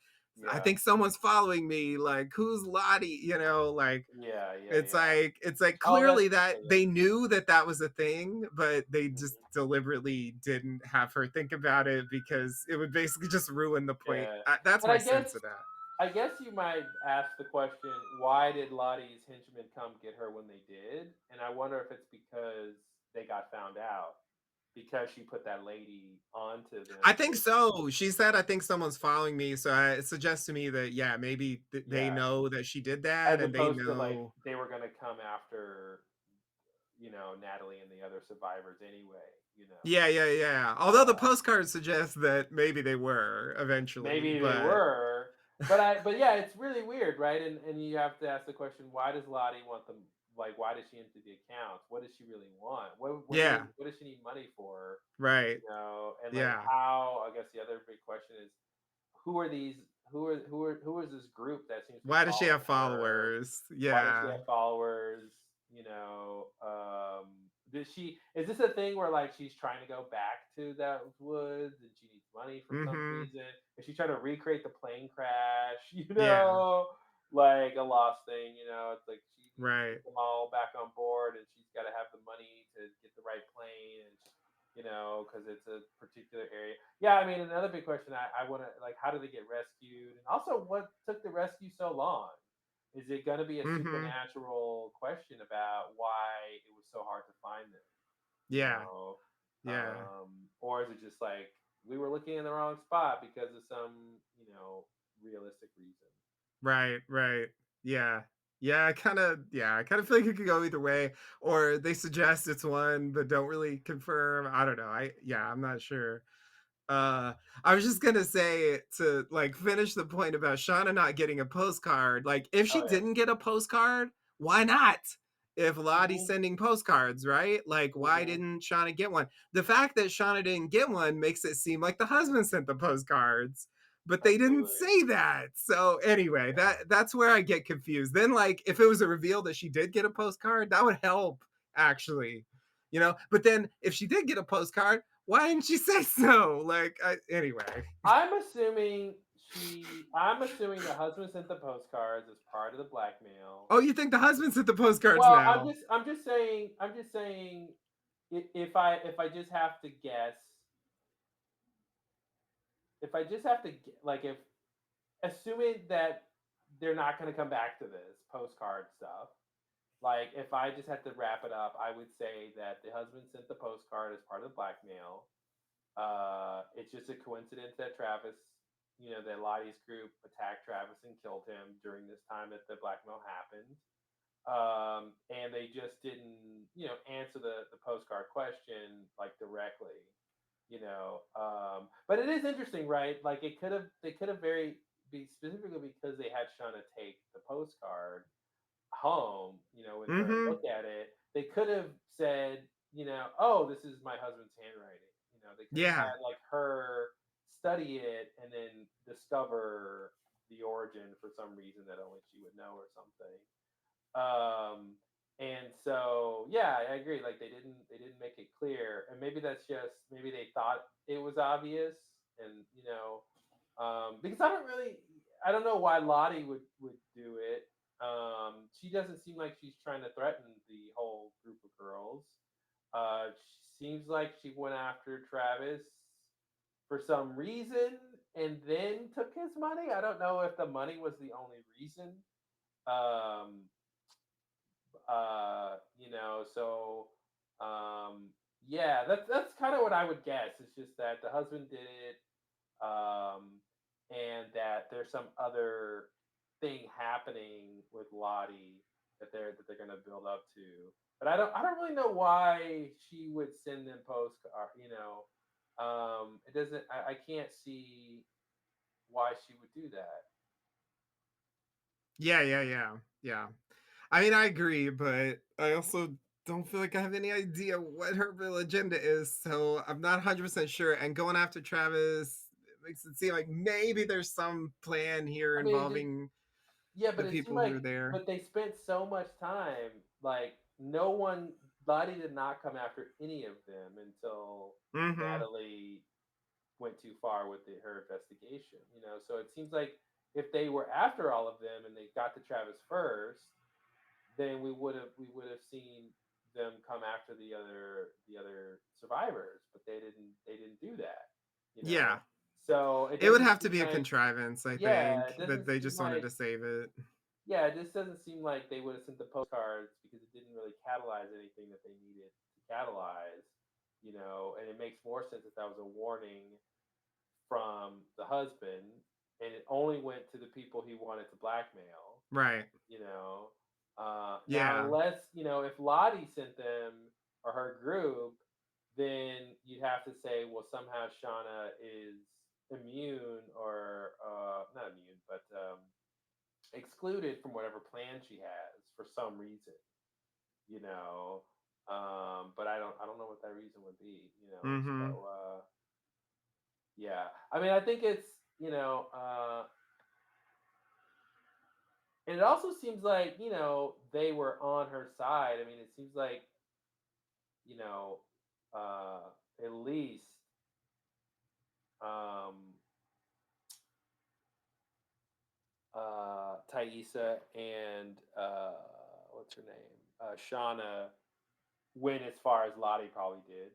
I Yeah. think someone's following me, like who's Lottie, like Yeah. Yeah. it's Yeah. like it's like Oh, that's clearly that yeah. they knew that that was a thing, but they Yeah. just deliberately didn't have her think about it because it would basically just ruin the point. Yeah. That's But my sense of that. I guess you might ask the question, why did Lottie's henchmen come get her when they did? And I wonder if it's because they got found out because she put that lady onto them. I think so. She said, "I think someone's following me," so it suggests to me that yeah, maybe they Yeah, know that she did that, as and they opposed to like know. they were gonna come after Natalie and the other survivors anyway. Yeah, yeah, yeah. Although the Uh, postcard suggests that maybe they were eventually, Maybe they but were, but yeah, it's really weird, right? And you have to ask the question, why does Lottie want them? Like, why does she empty the accounts? What does she really want? yeah, What does she need money for? right, And like yeah. how? I guess the other big question is, who are these? Who is this group that seems to be Why does she have following her? followers? Why does she Yeah. have followers? Does she is this a thing where like she's trying to go back to those woods and she needs money for some Mhm. reason? Is she trying to recreate the plane crash? Yeah. Like a lost thing. It's like she needs to Right. get them all back on board, and she's got to have the money to get the right plane, and because it's a particular area. Yeah, I mean, another big question I want to like, how did they get rescued, and also what took the rescue so long? Is it going to be a Mhm. supernatural question about why it was so hard to find them? You Yeah. know, Yeah. or is it just like we were looking in the wrong spot because of some realistic reason? Right, right. Yeah. I kind of feel like it could go either way, or they suggest it's one but don't really confirm. I don't know. I'm not sure. Uh, I was just gonna say to like finish the point about Shauna not getting a postcard. Like, if she Oh yeah. didn't get a postcard, why not? If Lottie's Hmm. sending postcards, right? Like, why Hmm. didn't Shauna get one? The fact that Shauna didn't get one makes it seem like the husband sent the postcards, but they didn't Absolutely. say that. So anyway, Yeah. that's where I get confused. Then, like, if it was a reveal that she did get a postcard, that would help actually. But then if she did get a postcard, why didn't she say so? Like, anyway. I'm assuming the husband sent the postcards as part of the blackmail. Oh, you think the husband sent the postcards Well, now? I'm just saying, if I just have to guess, if I just have to like if assuming that they're not going to come back to this postcard stuff, like if I just had to wrap it up, I would say that the husband sent the postcard as part of the blackmail. It's just a coincidence that that Lottie's group attacked Travis and killed him during this time that the blackmail happened. And they just didn't, answer the postcard question like directly, But it is interesting, right? Like they could have be specifically because they had Shauna take the postcard home, with her and Mm-hmm. look at it, they could have said, oh, this is my husband's handwriting. They could have Yeah. had like her study it and then discover the origin for some reason that only she would know or something. And so yeah, I agree. Like they didn't make it clear, and maybe that's just maybe they thought it was obvious, and because I don't know why Lottie would do it. She doesn't seem like she's trying to threaten the whole group of girls. She seems like she went after Travis for some reason and then took his money. I don't know if the money was the only reason. Um, so yeah, that's kind of what I would guess. It's just that the husband did it, and that there's some other thing happening with Lottie that they're gonna build up to. But I don't really know why she would send them postcard. It doesn't. I can't see why she would do that. Yeah, yeah, yeah. Yeah. I mean, I agree, but I also don't feel like I have any idea what her real agenda is. So I'm not 100% sure. And going after Travis makes it seem like maybe there's some plan here I mean, involving yeah, the but it seemed people who are like, there. but they spent so much time. Like no one, Lottie did not come after any of them until Mm-hmm. Natalie went too far with her investigation. You know, so it seems like if they were after all of them and they got to Travis first, then we would have seen them come after the other survivors, but they didn't do that. You Yeah. know, so it It would doesn't have to seem be a like, contrivance, I yeah, think, it that doesn't they seem just wanted like to save it. yeah, it just doesn't seem like they would have sent the postcards because it didn't really catalyze anything that they needed to catalyze, and it makes more sense if that was a warning from the husband and it only went to the people he wanted to blackmail, Right. you know. Now, Yeah. unless, if Lottie sent them or her group, then you'd have to say, well, somehow Shauna is immune or not immune, but excluded from whatever plan she has for some reason, you know. But I don't know what that reason would be, Mm-hmm. So yeah, I mean, I think it's and it also seems like they were on her side. I mean, it seems like you know uh, at least um, Thaisa and what's her name, Shauna went as far as Lottie probably did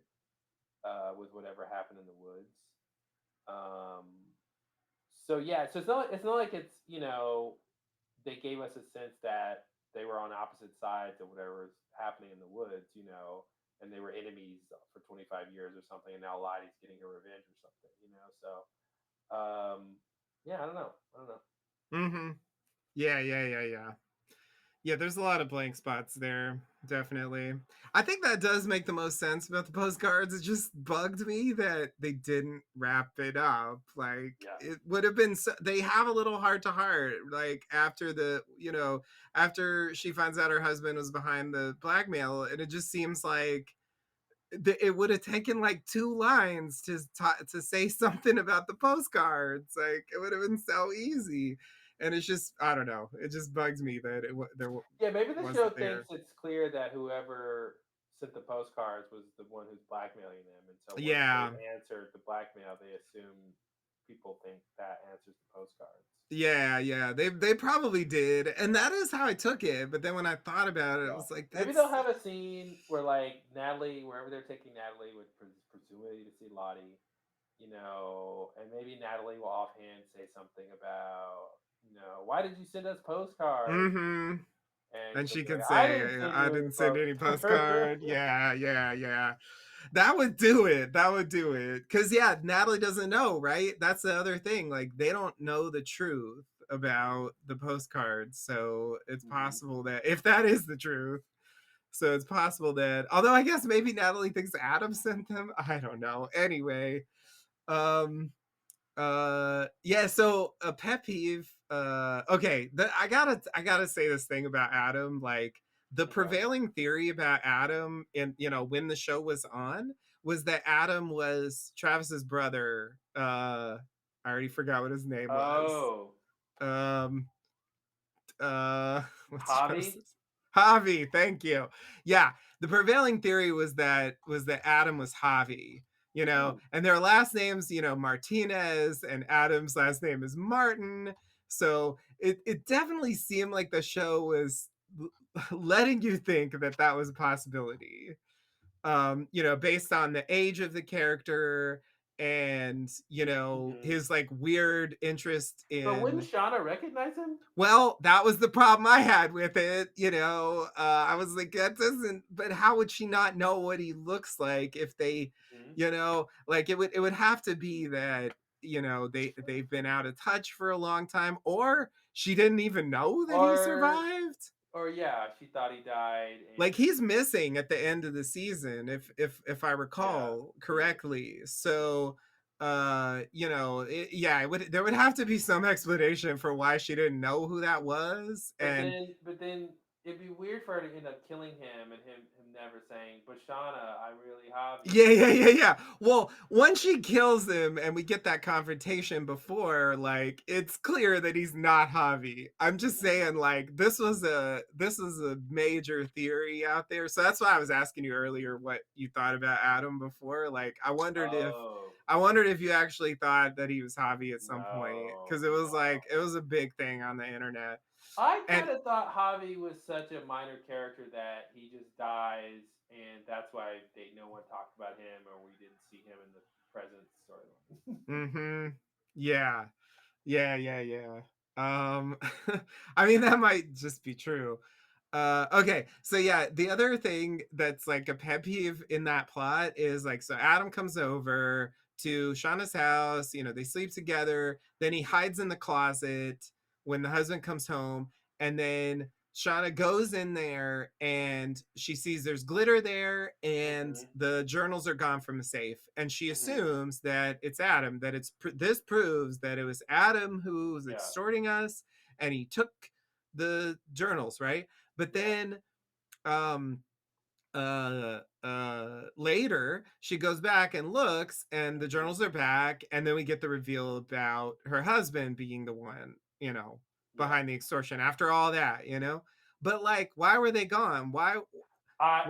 with whatever happened in the woods. Um, so yeah, so it's not like it's they gave us a sense that they were on opposite sides of whatever was happening in the woods, and they were enemies for 25 years or something, and now Lottie's getting her revenge or something. So yeah, I don't know. I don't know. Mm-hmm. Yeah, yeah, yeah, yeah. Yeah, there's a lot of blank spots there, definitely. I think that does make the most sense about the postcards. It just bugged me that they didn't wrap it up. Like Yeah. it would have been so, they have a little heart to heart like after after she finds out her husband was behind the blackmail, and it just seems like it would have taken like two lines to say something about the postcards. Like it would have been so easy, and it's just I don't know. It just bugs me that Yeah, maybe the show wasn't thinks there. it's clear that whoever sent the postcards was the one who's blackmailing them, and so once they Yeah, answered the blackmail, they assume people think that answers the postcards. yeah, yeah. They probably did, and that is how I took it. But then when I thought about it, I Yeah. was like, Maybe that's they'll have a scene where like Natalie, wherever they're taking Natalie, would presumably to see Lottie, and maybe Natalie will offhand say something about, why did you send us postcards? mm-hmm. And And she'll she be like, could I didn't say, send I you any didn't send any postcards. postcard. Yeah, yeah, yeah. That would do it. That would do it. Cause yeah, Natalie doesn't know, right? That's the other thing. Like they don't know the truth about the postcards. So it's Mhm. possible that if that is the truth, so it's possible that although I guess maybe Natalie thinks Adam sent them. I don't know. Anyway, um yeah, so a pet peeve, okay, I gotta say this thing about Adam, like the Okay. prevailing theory about Adam in when the show was on was that Adam was Travis's brother. I already forgot what his name was. Oh, um what's Javi? Travis's? Javi, thank you. Yeah, the prevailing theory was that Adam was Javi, Hmm. and their last names, Martinez, and Adam's last name is Martin. So it definitely seemed like the show was letting you think that that was a possibility. Based on the age of the character and Hmm. his like weird interest But wouldn't in Shauna recognize him? well, that was the problem I had with it. I was like, that doesn't. But how would she not know what he looks like if they, Hmm. like it would have to be that they've been out of touch for a long time, or she didn't even know that he Or, survived. or yeah, she thought he died, Like and he's missing at the end of the season, if I yeah, recall he is. correctly. So yeah, there would have to be some explanation for why she didn't know who that was. But And then, but then, it'd be weird for her to end up killing him and him never saying, "But Shauna, I'm really Javi." Yeah. Well, once she kills him and we get that confrontation before, like it's clear that he's not Javi. I'm just Mhm. saying, like this was a major theory out there. So that's why I was asking you earlier what you thought about Adam before. Like Oh I wondered if you actually thought that he was Javi at some point no, because it was no. like it was a big thing on the internet. I And kind of thought Javi was such a minor character that he just dies, and that's why no one talked about him, or we didn't see him in the present storyline. mm-hmm. Yeah. Yeah. I mean that might just be true. Okay, so yeah, the other thing that's like a pet peeve in that plot is like so Adam comes over to Shauna's house, they sleep together, then he hides in the closet when the husband comes home, and then Shauna goes in there and she sees there's glitter there and hmm the journals are gone from the safe and she hmm assumes that it's Adam, that this proves that it was Adam who was Yeah, extorting us and he took the journals, right? But yeah, then um later she goes back and looks and the hmm journals are back and then we get the reveal about her husband being the one, yeah. behind the extortion after all that, but like why were they gone?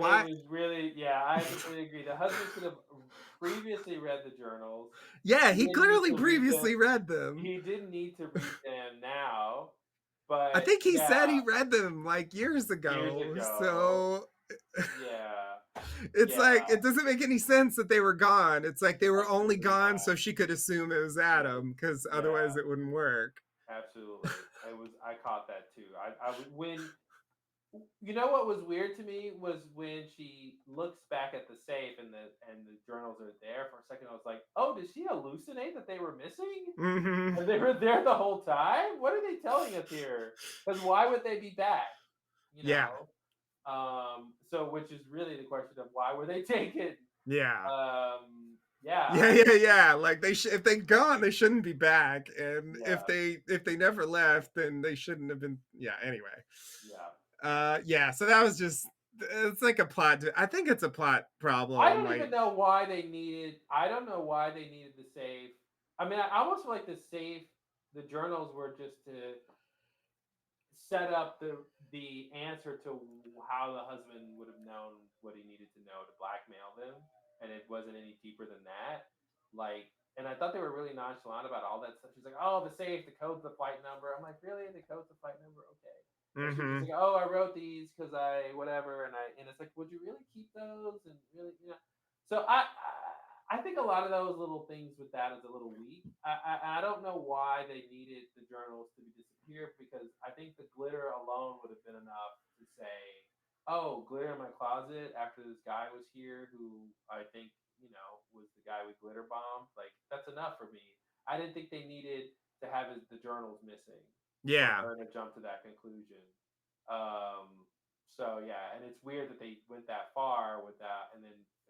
It Why was really, yeah, I completely agree. The husband should have previously read the journals. Yeah, He he didn't need clearly to read them. previously read them. He didn't need to read them now, I but think he said yeah, he read them like years years ago, ago. so Yeah, it's yeah, like it doesn't make any sense that they were gone. It's like they were only absolutely gone not. so she could assume it was Yeah, Adam because yeah, otherwise it wouldn't work. absolutely. It was. I caught that too. When you know what was weird to me was when she looks back at the safe and the journals are there for a second. I was like, oh, did she hallucinate that they were missing? Hmm. And they were there the whole time? What are they telling us here? Because why would they be back? You Yeah, know? So which is really the question of why were they taken? yeah, Yeah, yeah. Like if they gone, they shouldn't be back, and if yeah, they never left, then they shouldn't have been. Yeah. Anyway, yeah. yeah. So that was just it's like a plot. I think it's a plot I problem. don't even Like, know why they needed. I don't know why they needed the safe. I mean, I almost feel like the safe, the journals were just to set up the answer to how the husband would have known what he needed to know to blackmail them, and it wasn't any deeper than that. Like, and I thought they were really nonchalant about all that stuff. She's like, "Oh, the safe, the code's the flight number." I'm like, "Really? The code's the flight number? Okay." Or she was just hmm. like, "Oh, I wrote these because I whatever," and it's like, "Would you really keep those?" And really, So I think a lot of those little things with that is a little weak. I don't know why they needed the journals to be disappeared because I think the glitter alone would have been enough to say, "Oh, glitter in my closet after this guy was here who I think was the guy we glitter bombed." Like that's enough for me. I didn't think they needed to have the journals missing for Yeah, her to jump to that conclusion. Um, so yeah, and it's weird that they went that far with that, and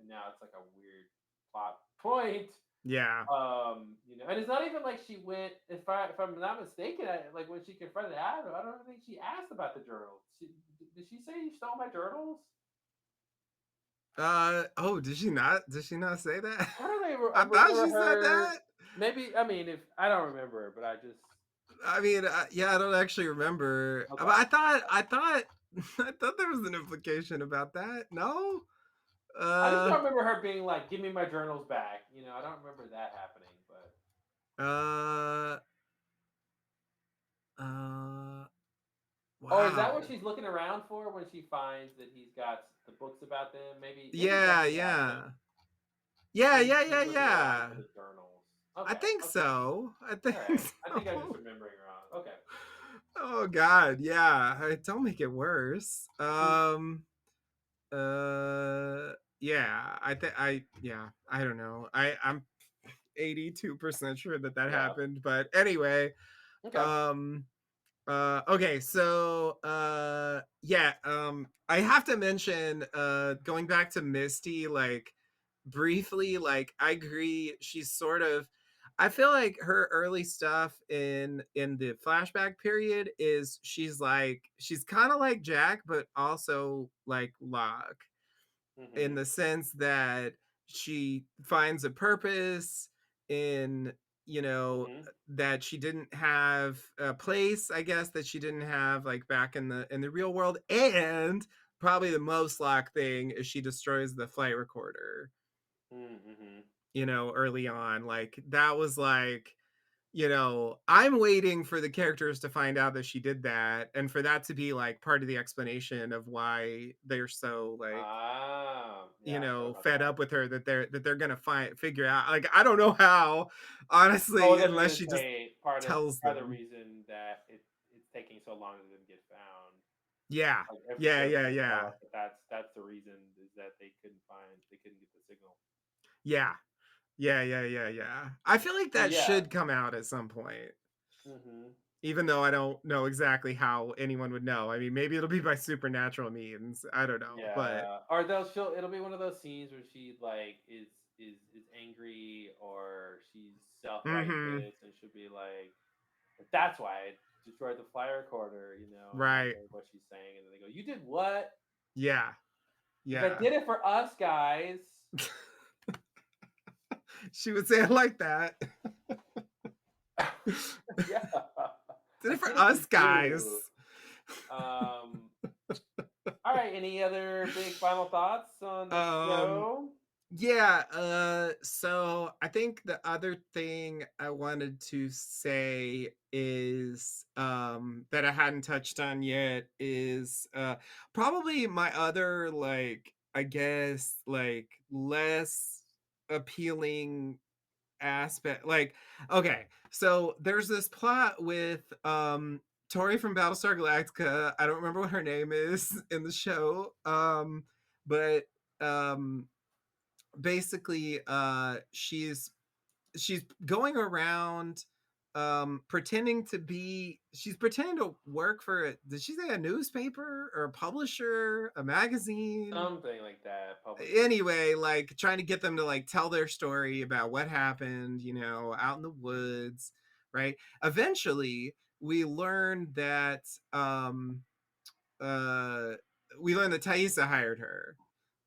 now it's like a weird plot point. yeah. And it's not even like she went. If I'm not mistaken, like when she confronted Adam, I don't think she asked about the journals. Did she say you stole my journals? Oh, did she not? Did she not say that? I don't I thought remember she said her. that. Maybe I mean if I don't remember, but I just I mean, yeah, I don't actually remember. But okay. I thought, I thought there was an implication about that. No. I just Uh. don't remember her being like, "Give me my journals back." I don't remember that happening, but. Uh. Uh. Or is that what Wow. she's looking around for when she finds that he's got the books about them? Maybe that's Yeah. what happened. Yeah. Yeah. Maybe Yeah. she's Yeah. looking around Yeah. for the journals. I Okay, think okay, so. I all think right. I think I'm just so. remembering wrong. Okay. Oh God. Yeah. Don't make it worse. Hmm. Yeah. I don't know. I'm 82% sure that Yeah. happened, but anyway. Okay. um okay, so yeah, I have to mention, going back to Misty, like briefly, like I agree, she's sort of, I feel like her early stuff in the flashback period is she's kind of like Jack, but also like Locke in Mm-hmm. the sense that she finds a purpose in, you know, Mm-hmm. that she didn't have a place, I guess, that she didn't have like back in the real world. And probably the most Locke thing is she destroys the flight recorder, Mm-hmm. you know, early on. Like that was like, you know, I'm waiting for the characters to find out that she did that and for that to be like part of the explanation of why they're so like, Ah, you yeah, I forgot know, about fed that. up with her that they're gonna figure out. Like I don't know how, Oh, honestly, I was unless gonna she just say tells part of the them. reason that it's taking so long to get found. Yeah. Like every Yeah, show yeah, tries to tell yeah. us that that's the reason is that they couldn't get the signal. Yeah. Yeah, yeah, yeah, yeah. I feel like But that yeah. should come out at some point. Hmm. Even though I don't know exactly how anyone would know. I mean, maybe it'll be by supernatural means. I don't know. But Yeah, or it'll be one of those scenes where she like is angry or she's self mhm. righteous and she'll be like, "That's why I destroyed the fly recorder," and that's Right. like what she's saying, and then they go, "You did what?" Yeah. She's like, Yeah. "Did it for us guys." She would say it like that. Yeah, Did I it for did it for us guys. you. Um, all right. Any other big final thoughts on the Um show? yeah, so I think the other thing I wanted to say is that I hadn't touched on yet is probably my other like I guess like less appealing aspect. Like okay, so there's this plot with Tori from Battlestar Galactica. I don't remember what her name is in the show. But um basically she's going around pretending to be she's pretending to work for did she say a newspaper or a publisher, a magazine, Something like that. Publisher. anyway, like trying to get them to like tell their story about what happened, you know, out in the woods, right? Eventually we learned that uh we learned that Thaisa hired her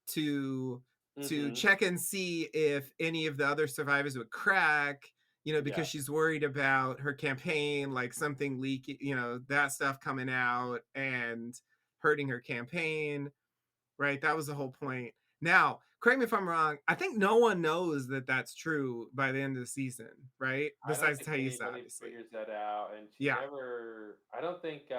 to Mm-hmm. check and see if any of the other survivors would crack, you know, Yeah. because she's worried about her campaign, like something leaking, you know, that stuff coming out and hurting her campaign, right? That was the whole point. Now, correct me if I'm wrong, I think no one knows that that's true by the end of the season, right? I don't Besides think Thaisa, anybody obviously. figures that out, and she Yeah. never. I don't think.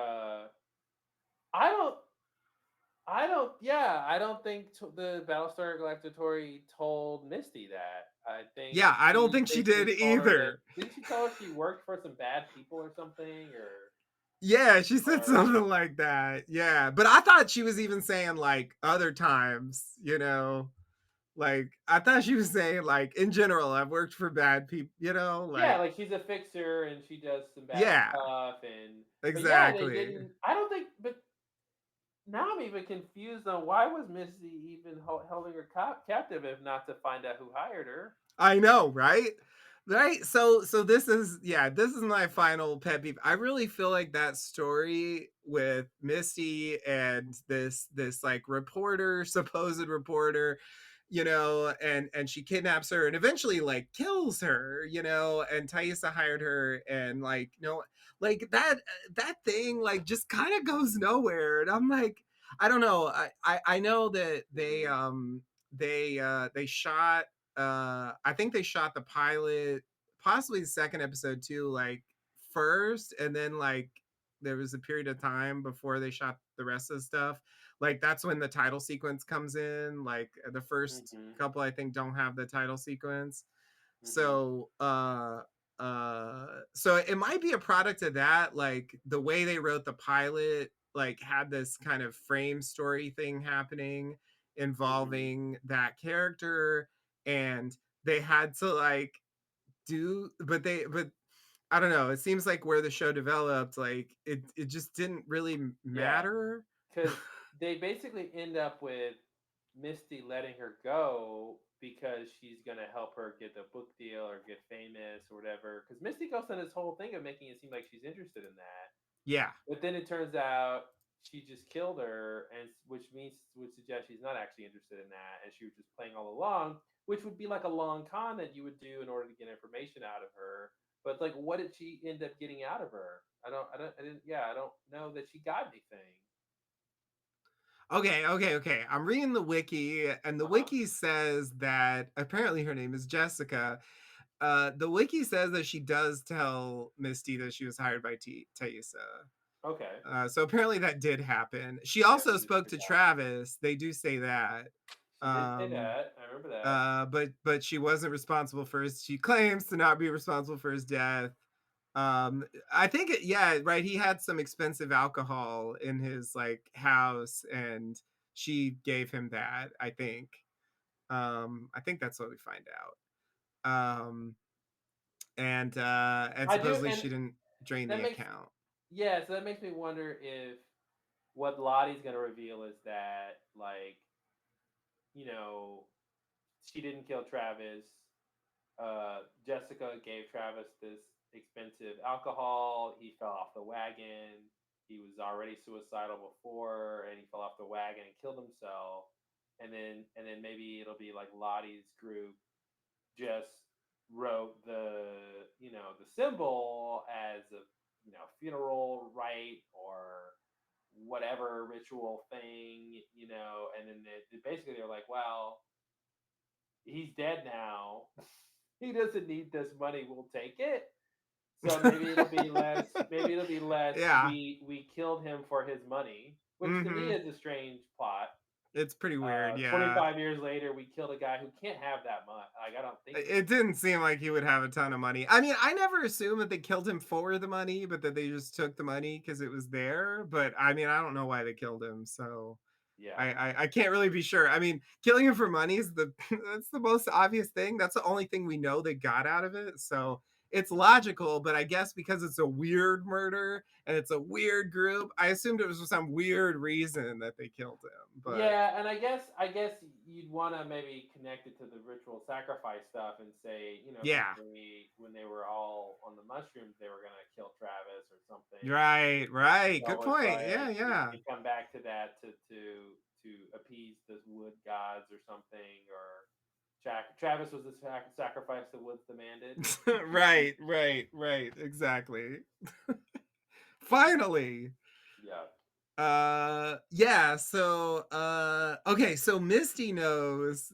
I don't. Yeah, I don't think the Battlestar Galactica told Misty that. I think Yeah, I don't she think she did basically told her that. either. Didn't she tell her she worked for some bad people or something, Yeah, she said or something like that. Yeah, but I thought she was even saying like other times, you know, like I thought she was saying like in general, I've worked for bad people, you know, yeah, like like she's a fixer and she does some bad yeah, stuff, and but yeah, they exactly. didn't. I don't think, but now I'm even confused on why was Misty even holding her captive if not to find out who hired her. I know, right? Right? So this is yeah, this is my final pet peeve. I really feel like that story with Misty and this like reporter, supposed reporter, you know, and she kidnaps her and eventually like kills her, you know, and Thaisa hired her and like, you know, like that thing like just kind of goes nowhere. And I'm like, I don't know. I know that Hmm. they shot I think they shot the pilot, possibly the second episode too, like first, and then like there was a period of time before they shot the rest of the stuff. Like that's when the title sequence comes in. Like the first Hmm. couple, I think, don't have the title sequence. Hmm. So so it might be a product of that. Like the way they wrote the pilot, like had this kind of frame story thing happening Hmm. involving that character and they had to like do but I don't know, it seems like where the show developed like it just didn't really Yeah, matter. because they basically end up with Misty letting her go because she's gonna help her get a book deal or get famous or whatever. Because Misty goes on this whole thing of making it seem like she's interested in that, Yeah. but then it turns out she just killed her, and which suggests she's not actually interested in that, and she was just playing all along, which would be like a long con that you would do in order to get information out of her. But like, what did she end up getting out of her? I don't know that she got anything. Okay. I'm reading the wiki, and the Uh huh. wiki says that apparently her name is Jessica. The wiki says that she does tell Misty that she was hired by Thaisa. Okay. So apparently that did happen. She Yeah, also she did spoke say to that. Travis. They do say that. She did say Um, that. I remember that. but she wasn't responsible for his. She claims to not be responsible for his death. I think yeah, right. He had some expensive alcohol in his like house, and she gave him that. I think that's what we find out. And I do, supposedly and she didn't drain that the makes account. yeah. So that makes me wonder if what Lottie's gonna reveal is that like you know she didn't kill Travis. Jessica gave Travis this expensive alcohol. He fell off the wagon. He was already suicidal before, and he fell off the wagon and killed himself. And then maybe it'll be like Lottie's group just wrote the symbol as a funeral rite or whatever ritual thing, and then basically they're like, well, he's dead now. He doesn't need this money. We'll take it. So maybe it'll be less. Maybe it'll be less. Yeah. We killed him for his money, which to me Mm-hmm. is a strange plot. It's pretty weird. Yeah. 25 years later, we killed a guy who can't have that much. Like I don't think It didn't seem like he would have a ton of money. I mean, I never assumed that they killed him for the money, but that they just took the money because it was there. But I mean, I don't know why they killed him. So Yeah. I can't really be sure. I mean, killing him for money is the that's the most obvious thing. That's the only thing we know they got out of it. So it's logical, but I guess because it's a weird murder and it's a weird group, I assumed it was for some weird reason that they killed him. But Yeah, and I guess you'd want to maybe connect it to the ritual sacrifice stuff and say, because yeah, when they were all on the mushrooms, they were gonna kill Travis or something. right. Good So it's point. like Yeah, yeah. they come back to that to appease the wood gods or something, or Travis was the sacrifice the woods demanded. Right. Exactly. Finally. Yeah, Yeah, so okay, so Misty knows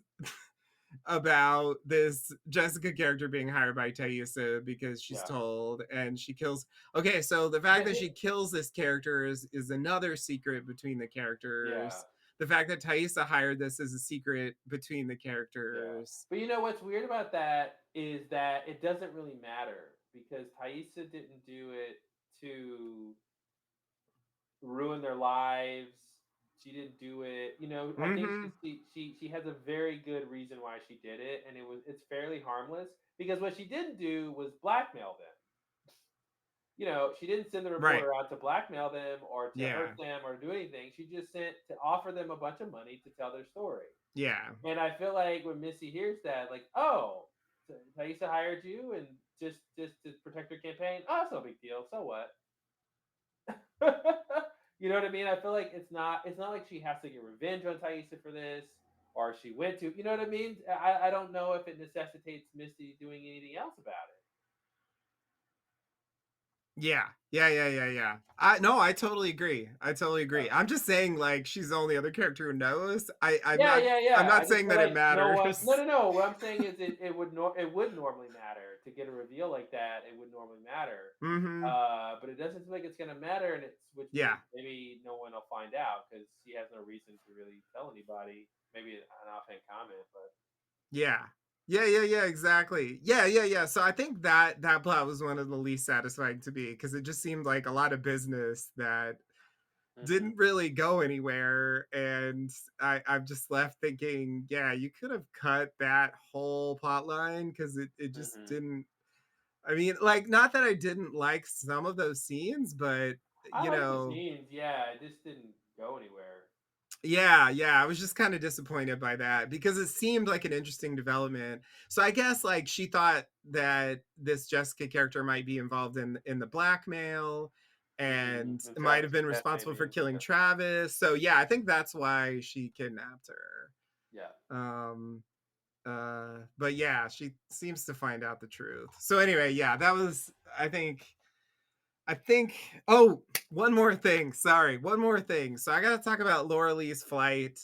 about this Jessica character being hired by Thaisa because she's yeah, told, and she kills. Okay, so the fact that she kills this character is another secret between the yeah. characters. The fact that Thaisa hired this is a secret between the Yeah. characters. But what's weird about that is that it doesn't really matter because Thaisa didn't do it to ruin their lives. She didn't do it. I think Mm-hmm. she has a very good reason why she did it, and it's fairly harmless because what she didn't do was blackmail them. She didn't send the Right. reporter out to blackmail them or to hurt Yeah. them or do anything. She just sent to offer them a bunch of money to tell their story. Yeah. And I feel like when Missy hears that, like, oh, Thaisa hired you and just to protect her campaign. Oh, it's no big deal. So what? You know what I mean? I feel like it's not like she has to get revenge on Thaisa for this, or she went to. You know what I mean? I don't know if it necessitates Misty doing anything else about it. Yeah. I totally agree. Yeah. I'm just saying, like, she's the only other character who knows. Yeah, yeah, I'm yeah. I not just saying feel that it like no one. No, matters. no, no. What I'm saying is it would normally matter to get a reveal like that. It would normally matter, Mm-hmm. but it doesn't seem like it's gonna matter, and which Yeah. means maybe no one will find out because she has no reason to really tell anybody. Maybe an offhand comment, but Yeah. Exactly. Yeah. So I think that plot was one of the least satisfying to me because it just seemed like a lot of business that hmm didn't really go anywhere. And I'm just left thinking, yeah, you could have cut that whole plot line because it just hmm didn't. I mean, like, not that I didn't like some of those scenes, but I you like the know, scenes. Yeah, it just didn't go anywhere. Yeah, I was just kind of disappointed by that because it seemed like an interesting development. So I guess like she thought that this Jessica character might be involved in the blackmail and The might have Travis been responsible for kidnapping. killing Yeah. Travis. So yeah, I think that's why she kidnapped her. Yeah. Um but yeah, she seems to find out the truth. So anyway, yeah, that was I think oh, one more thing. Sorry, one more thing. So I got to talk about Laura Lee's flight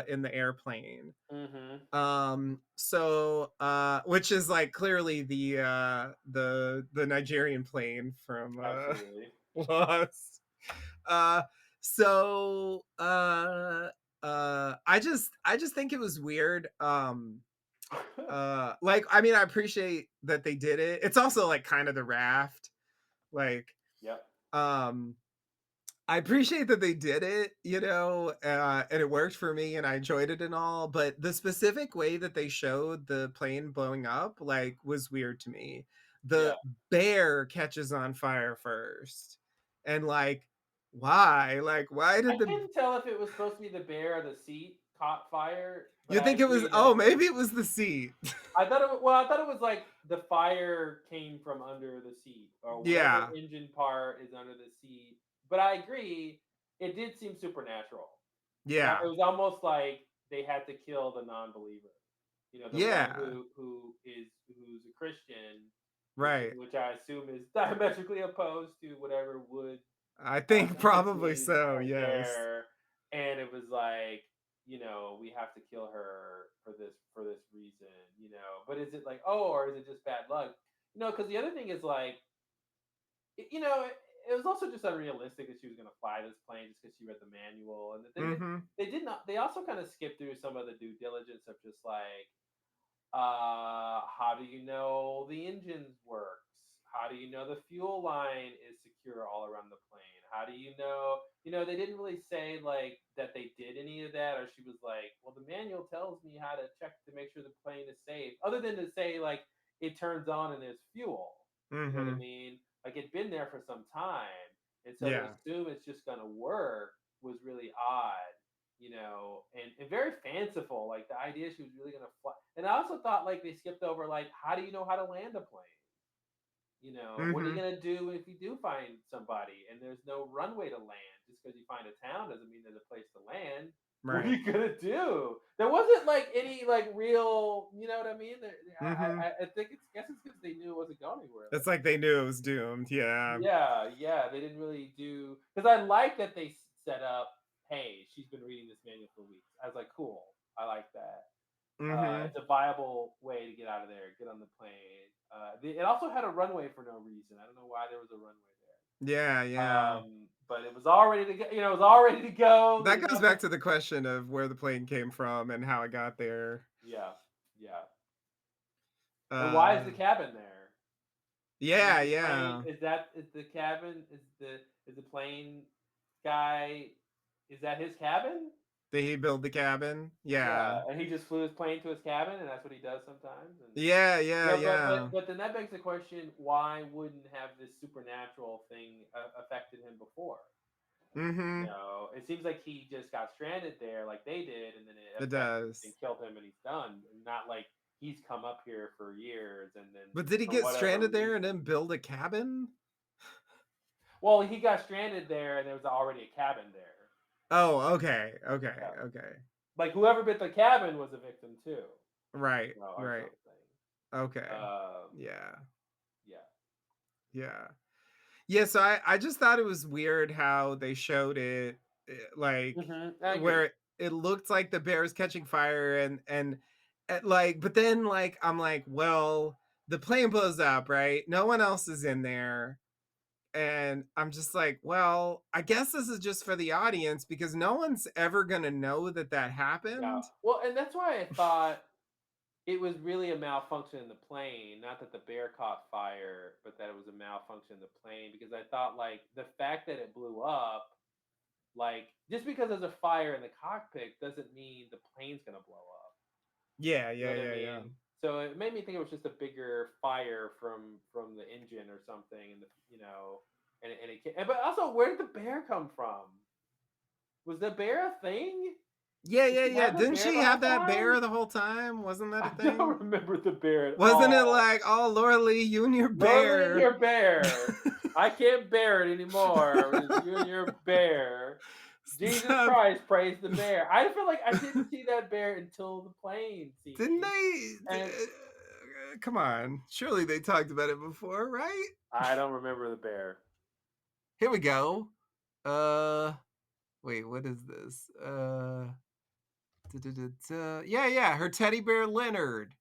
in the airplane. Mm-hmm. Which is like clearly the Nigerian plane from Absolutely. Lost. Uh so I just think it was weird. Like I mean I appreciate that they did it. It's also like kind of the raft. Like Yep. um I appreciate that they did it, and it worked for me and I enjoyed it and all, but the specific way that they showed the plane blowing up like was weird to me. Yeah. The bear catches on fire first. And like why? Like why I did the couldn't tell if it was supposed to be the bear or the seat caught fire, but you I think it was agree that it was. maybe it was the seat. I thought it was like the fire came from under the seat or whatever Yeah. engine part is under the seat. But I agree, it did seem supernatural. It Yeah. was almost like they had to kill the non-believer. The one Yeah. who's a Christian, Right. which I assume is diametrically opposed to whatever would I think probably believe so, yes. there, and it was like, we have to kill her for this reason. But is it like, oh, or is it just bad luck? Because the other thing is like, it was also just unrealistic that she was going to fly this plane just because she read the manual, and that Mhm. they did not. They also kind of skipped through some of the due diligence of just like, how do you know the engines works? How do you know the fuel line is secure all around the plane? How do you know? They didn't really say like that they did any of that, or she was like, well, the manual tells me how to check to make sure the plane is safe. Other than to say like it turns on and there's fuel. You know what I Mhm. mean? Like it'd been there for some time, and so to Yeah. assume it's just gonna work was really odd, and very fanciful. Like the idea she was really gonna fly, and I also thought like they skipped over like how do you know how to land a plane? What are you Mhm. gonna do if you do find somebody and there's no runway to land? Just because you find a town doesn't mean there's a place to land. What are Right. you gonna do? There wasn't like any like real, you know what I mean? Mhm. I think it's guess it's because they knew it wasn't going anywhere. It's like they knew it was doomed. Yeah. Yeah, they didn't really do because I like that they set up. Hey, she's been reading this manual for weeks. I was like, cool. I like that. Mhm. It's a viable way to get out of there, get on the plane. It also had a runway for no reason. I don't know why there was a runway there. Yeah, yeah. But it was all ready to go. It was all ready to go. That There's goes nothing. back to the question of where the plane came from and how it got there. Yeah, yeah. And why is Uh the cabin there? yeah, The plane yeah. is the cabin is the plane guy? Is that his cabin? Did he build the cabin? Yeah. Yeah, and he just flew his plane to his cabin, and that's what he does sometimes. And Yeah, yeah, yeah. but then that begs the question: why wouldn't have this supernatural thing affected him before? Mhm. It seems like he just got stranded there, like they did, and then it It affected and does. killed him, and he's done. Not like he's come up here for years, and then But did he for get whatever stranded there and reason, then build a cabin? well, he got stranded there, and there was already a cabin there. Oh, okay. Okay. Yeah, Okay. like whoever built the cabin was a victim too, Right. or Right. something. Okay. Um, Yeah. yeah. Yeah. Yeah, so I just thought it was weird how they showed it, like I agree. where it looked like the bear was catching fire like but then like I'm like, well, the plane blows up, right? No one else is in there. And I'm just like, well, I guess this is just for the audience because no one's ever gonna know that that Yeah. happened. Well, and that's why I thought it was really a malfunction in the plane. Not that the bear caught fire, but that it was a malfunction in the plane. Because I thought, like, the fact that it blew up, like, just because there's a fire in the cockpit doesn't mean the plane's going to blow up. Yeah, You know yeah, what I yeah, yeah. mean? So it made me think it was just a bigger fire from the engine or something, and but also where did the bear come from? Was the bear a thing? Yeah, Did yeah, she yeah. have the Didn't bear she the whole have that time? bear the whole time? Wasn't that a I thing? don't remember the bear at Wasn't it all. like, oh, Laura Lee, you and your Literally, bear? your bear. I can't bear it anymore. It's you and your bear. Jesus Stop. Christ, praise the bear. I feel like I didn't see that bear until the plane Didn't scene, they? and Come on. Surely they talked about it before, right? I don't remember the bear. Here we go. Uh, wait, what is this? Yeah, yeah, her teddy bear Leonard.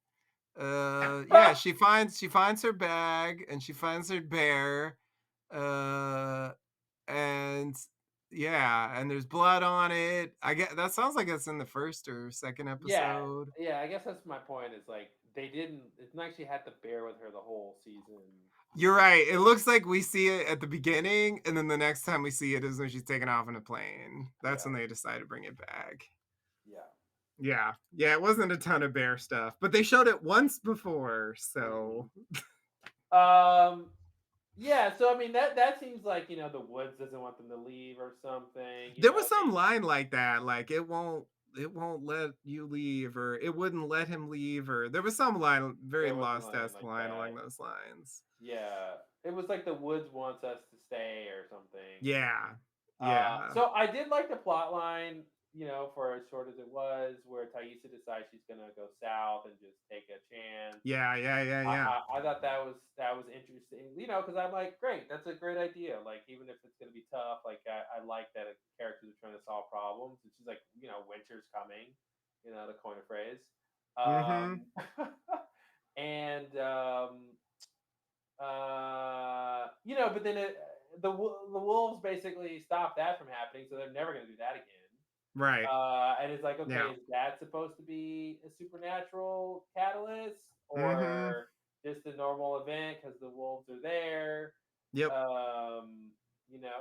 Yeah, she finds her bag and she finds her bear. Uh, and yeah, and there's blood on it. I get that sounds like it's in the first or second Yeah, episode. yeah. I guess that's my point. Is like they didn't. It's not like she had the bear with her the whole season. You You're know. right. It looks like we see it at the beginning, and then the next time we see it is when she's taken off in a plane. That's Yeah. when they decide to bring it back. Yeah. Yeah. Yeah, it wasn't a ton of bear stuff, but they showed it once before, Mhm. so Um. Yeah. So I mean that seems like the woods doesn't want them to leave or something. there was some line like that, like it won't let you leave, or it wouldn't let him leave, or there was some line, very There wasn't lost anything esque like line along that. those lines. Yeah. It was like the woods wants us to stay or something. Yeah. Yeah. So I did like the plot line, for as short as it was, where Thaisa decides she's gonna go south and just take a chance. Yeah, yeah, yeah, I, yeah. I, I thought that was interesting, because I'm like, great, that's a great idea. Like, even if it's gonna be tough, like I like that characters are trying to solve problems. And she's like, winter's coming, the coin of phrase. Mhm. Um, and but then the wolves basically stop that from happening, so they're never going to do that again. Right. And it's like, okay, Yeah. is that supposed to be a supernatural catalyst Mhm. or just a normal event because the wolves are there? Yep.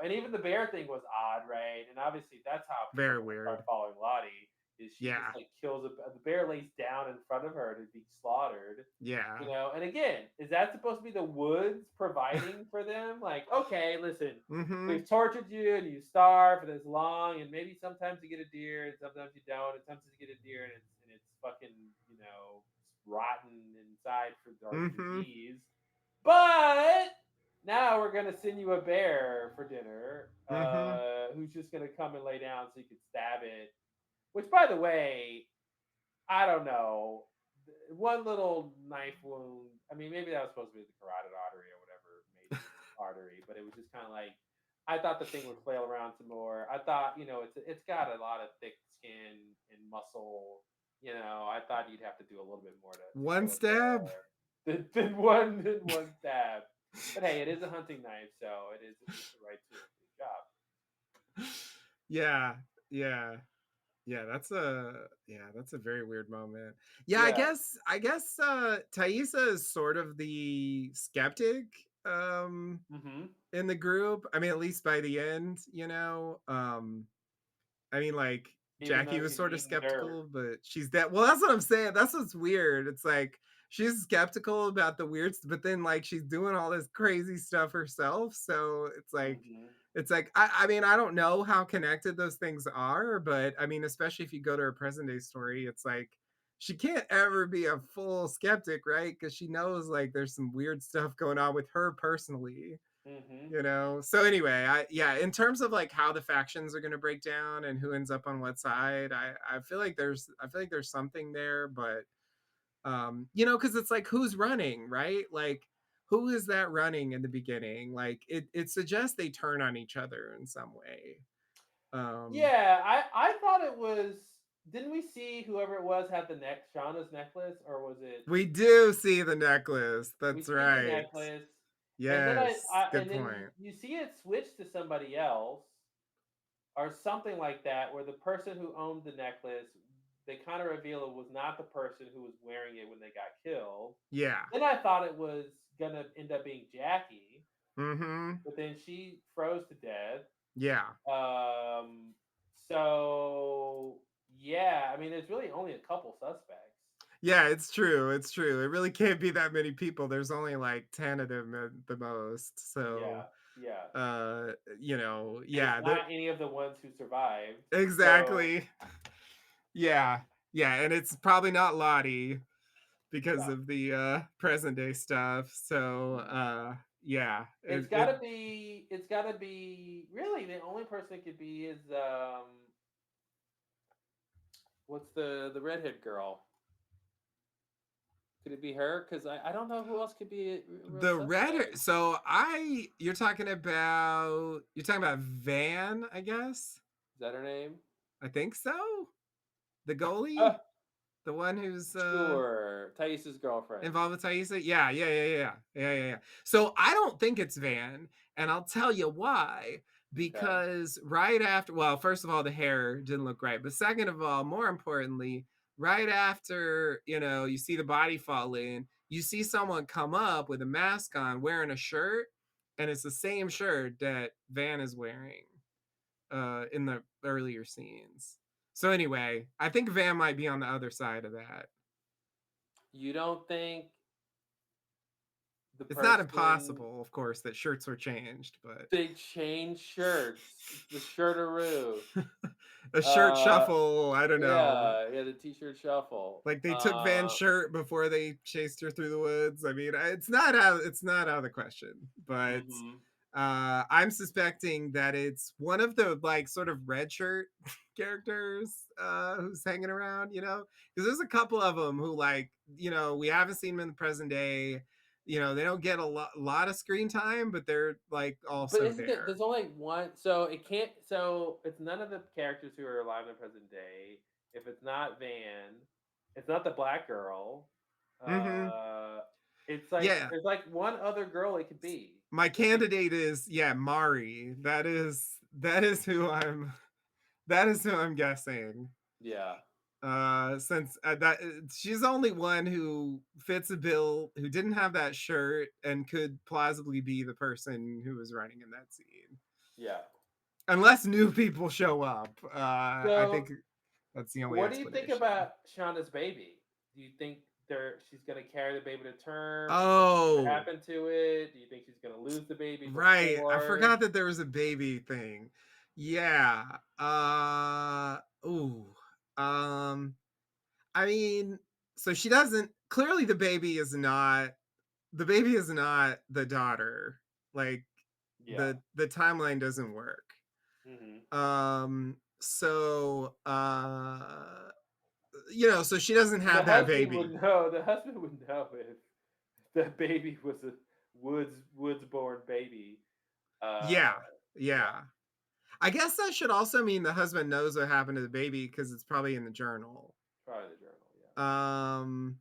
And even the bear thing was odd, right? And obviously that's how people Very are going to start weird. following Lottie. Is she just Yeah. like kills the bear lays down in front of her to be slaughtered? Yeah. And again, is that supposed to be the woods providing for them? Like, okay, listen, Mhm. we've tortured you and you starve for this long, and maybe sometimes you get a deer and sometimes you don't, and sometimes you get a deer and it's fucking rotten inside or Mhm. disease. But now we're gonna send you a bear for dinner, Mhm. who's just gonna come and lay down so you can stab it. Which, by the way, I don't know. One little knife wound. I mean, maybe that was supposed to be the carotid artery or whatever major artery, but it was just kind of like I thought the thing would flail around some more. I thought, it's got a lot of thick skin and muscle. I thought you'd have to do a little bit more to One kill it stab. there than one stab. But hey, it is a hunting knife, so it's the right tool for the job. Yeah. Yeah. Yeah, that's a very weird moment. Yeah, I Yeah. guess I guess Thaisa is sort of the skeptic Mm-hmm. in the group. I mean, at least by the end, I mean, like, Even Jackie though was she's sort of eating dirt. skeptical, but she's that. Well, that's what I'm saying. That's what's weird. It's like she's skeptical about the weird, but then like she's doing all this crazy stuff herself. So Mm-hmm. it's like I mean, I don't know how connected those things are, but I mean, especially if you go to her present day story, it's like she can't ever be a full skeptic, right? Because she knows like there's some weird stuff going on with her personally. Mm-hmm. So anyway, in terms of like how the factions are going to break down and who ends up on what side, I feel like there's something there, but because it's like who's running, right? Like who is that running in the beginning? Like it suggests they turn on each other in some way. um Yeah, I thought it was. Didn't we see whoever it was had the Shauna's necklace, or was it? we do see the necklace, We that's see the right. necklace, and then Yes, good and then point. you see it switch to somebody else or something like that, where the person who owned the necklace, they kind of reveal it was not the person who was wearing it when they got killed. Yeah. Then I thought it was gonna end up being Jackie, Mm-hmm. but then she froze to death. Yeah. Um, so yeah, I mean, there's really only a couple suspects. Yeah, it's true. It's true. It really can't be that many people. There's only like 10 of them at the most. Yeah, So, yeah, uh, and it's yeah, there not any of the ones who survived. So exactly. Yeah, yeah, and it's probably not Lottie because Yeah. of the present day stuff. So Mhm. yeah, It's gotta be. It's gotta be. Really, the only person it could be is what's the redhead girl? Could it be her? Because I don't know who else could be a real the red. suspect. So you're talking about Van, I guess. Is that her name? I think so. The Uh, goalie, the one who's sure. Thais's girlfriend. involved with Taisa? Yeah. So I don't think it's Van, and I'll tell you why. Okay. Because right after, well, first of all, the hair didn't look right, but second of all, more importantly, right after you see the body fall in, you see someone come up with a mask on, wearing a shirt, and it's the same shirt that Van is wearing in the earlier scenes. So anyway, I think Van might be on the other side of that. You don't think the It's not person impossible, of course, that shirts were changed, but they changed shirts? It's the shirtaroo. a shirt Uh, shuffle, I don't know. yeah, the t-shirt shuffle. Like they took Van's shirt before they chased her through the woods. I mean, it's not out of the question, but Mhm. I'm suspecting that it's one of the like sort of red shirt characters who's hanging around, because there's a couple of them who like, we haven't seen them in the present day. They don't get a lot of screen time, but they're like But also isn't it? there. There's only one, so it can't. So it's none of the characters who are alive in the present day. If it's not Van, it's not the black girl. Mm-hmm. Uh, it's like Yeah. there's like one other girl it could be. My Like it, candidate is, yeah, Mari. That is who I'm guessing. yeah. Since that she's only one who fits a bill, who didn't have that shirt, and could plausibly be the person who was running in that scene. Yeah. Unless new people show up. I So, think that's the only what do you think explanation. about Shonda's baby? Do you think she's gonna carry the baby to term? Do you think something's gonna Oh, happen to it? Do you think she's gonna lose the baby right. I before? forgot that there was a baby thing. Yeah. Ooh. Um I mean, so she doesn't clearly the baby is not the daughter. Like Yeah. the timeline doesn't work. Hmm. So so she doesn't The have that husband baby. would know. The husband would know if the baby was a woods born baby. Uh, Yeah. yeah, Yeah. I guess that should also mean the husband knows what happened to the baby because it's probably in the journal. probably the journal. Yeah. Um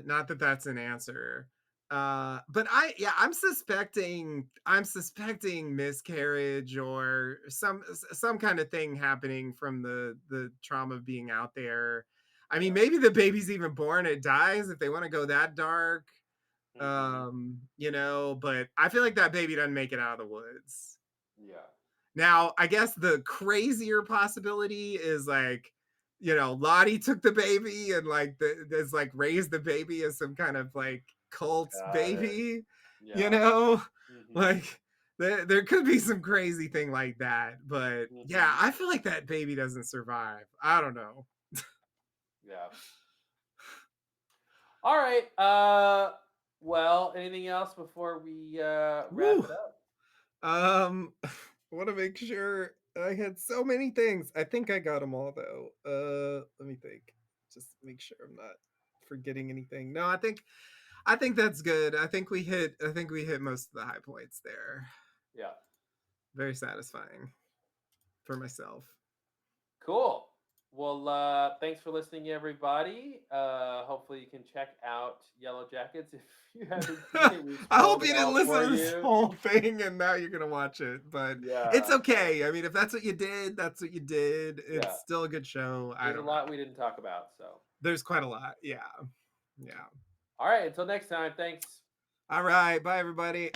not that that's an answer. But I'm suspecting miscarriage or some kind of thing happening from the trauma of being out there. I mean, Yeah. maybe the baby's even born, it dies if they want to go that dark. Hmm. But I feel like that baby doesn't make it out of the woods. Yeah. Now, I guess the crazier possibility is like, Lottie took the baby and like is like raised the baby as some kind of like cult Got it. baby, you Yeah. know? Hmm. Like there could be some crazy thing like that. But yeah, Hmm. I feel like that baby doesn't survive. I don't know. Yeah. All right. Well, anything else before we wrap Woo. it up? I want to make sure I had so many things. I think I got them all though. Let me think. Just make sure I'm not forgetting anything. No, I think that's good. I think we hit most of the high points there. Yeah. Very satisfying for myself. Cool. Well, thanks for listening, everybody. Hopefully, you can check out Yellow Jackets if you haven't seen it. We I spoiled hope it you didn't all listen for to this you. whole thing and now you're gonna watch it. But it's Yeah, okay. I mean, if that's what you did, that's what you did. yeah. It's still a good show. I There's a don't lot we know. didn't talk about. So, There's quite a lot. Yeah. Yeah. all right. Until next time. Thanks. All right. Bye, everybody.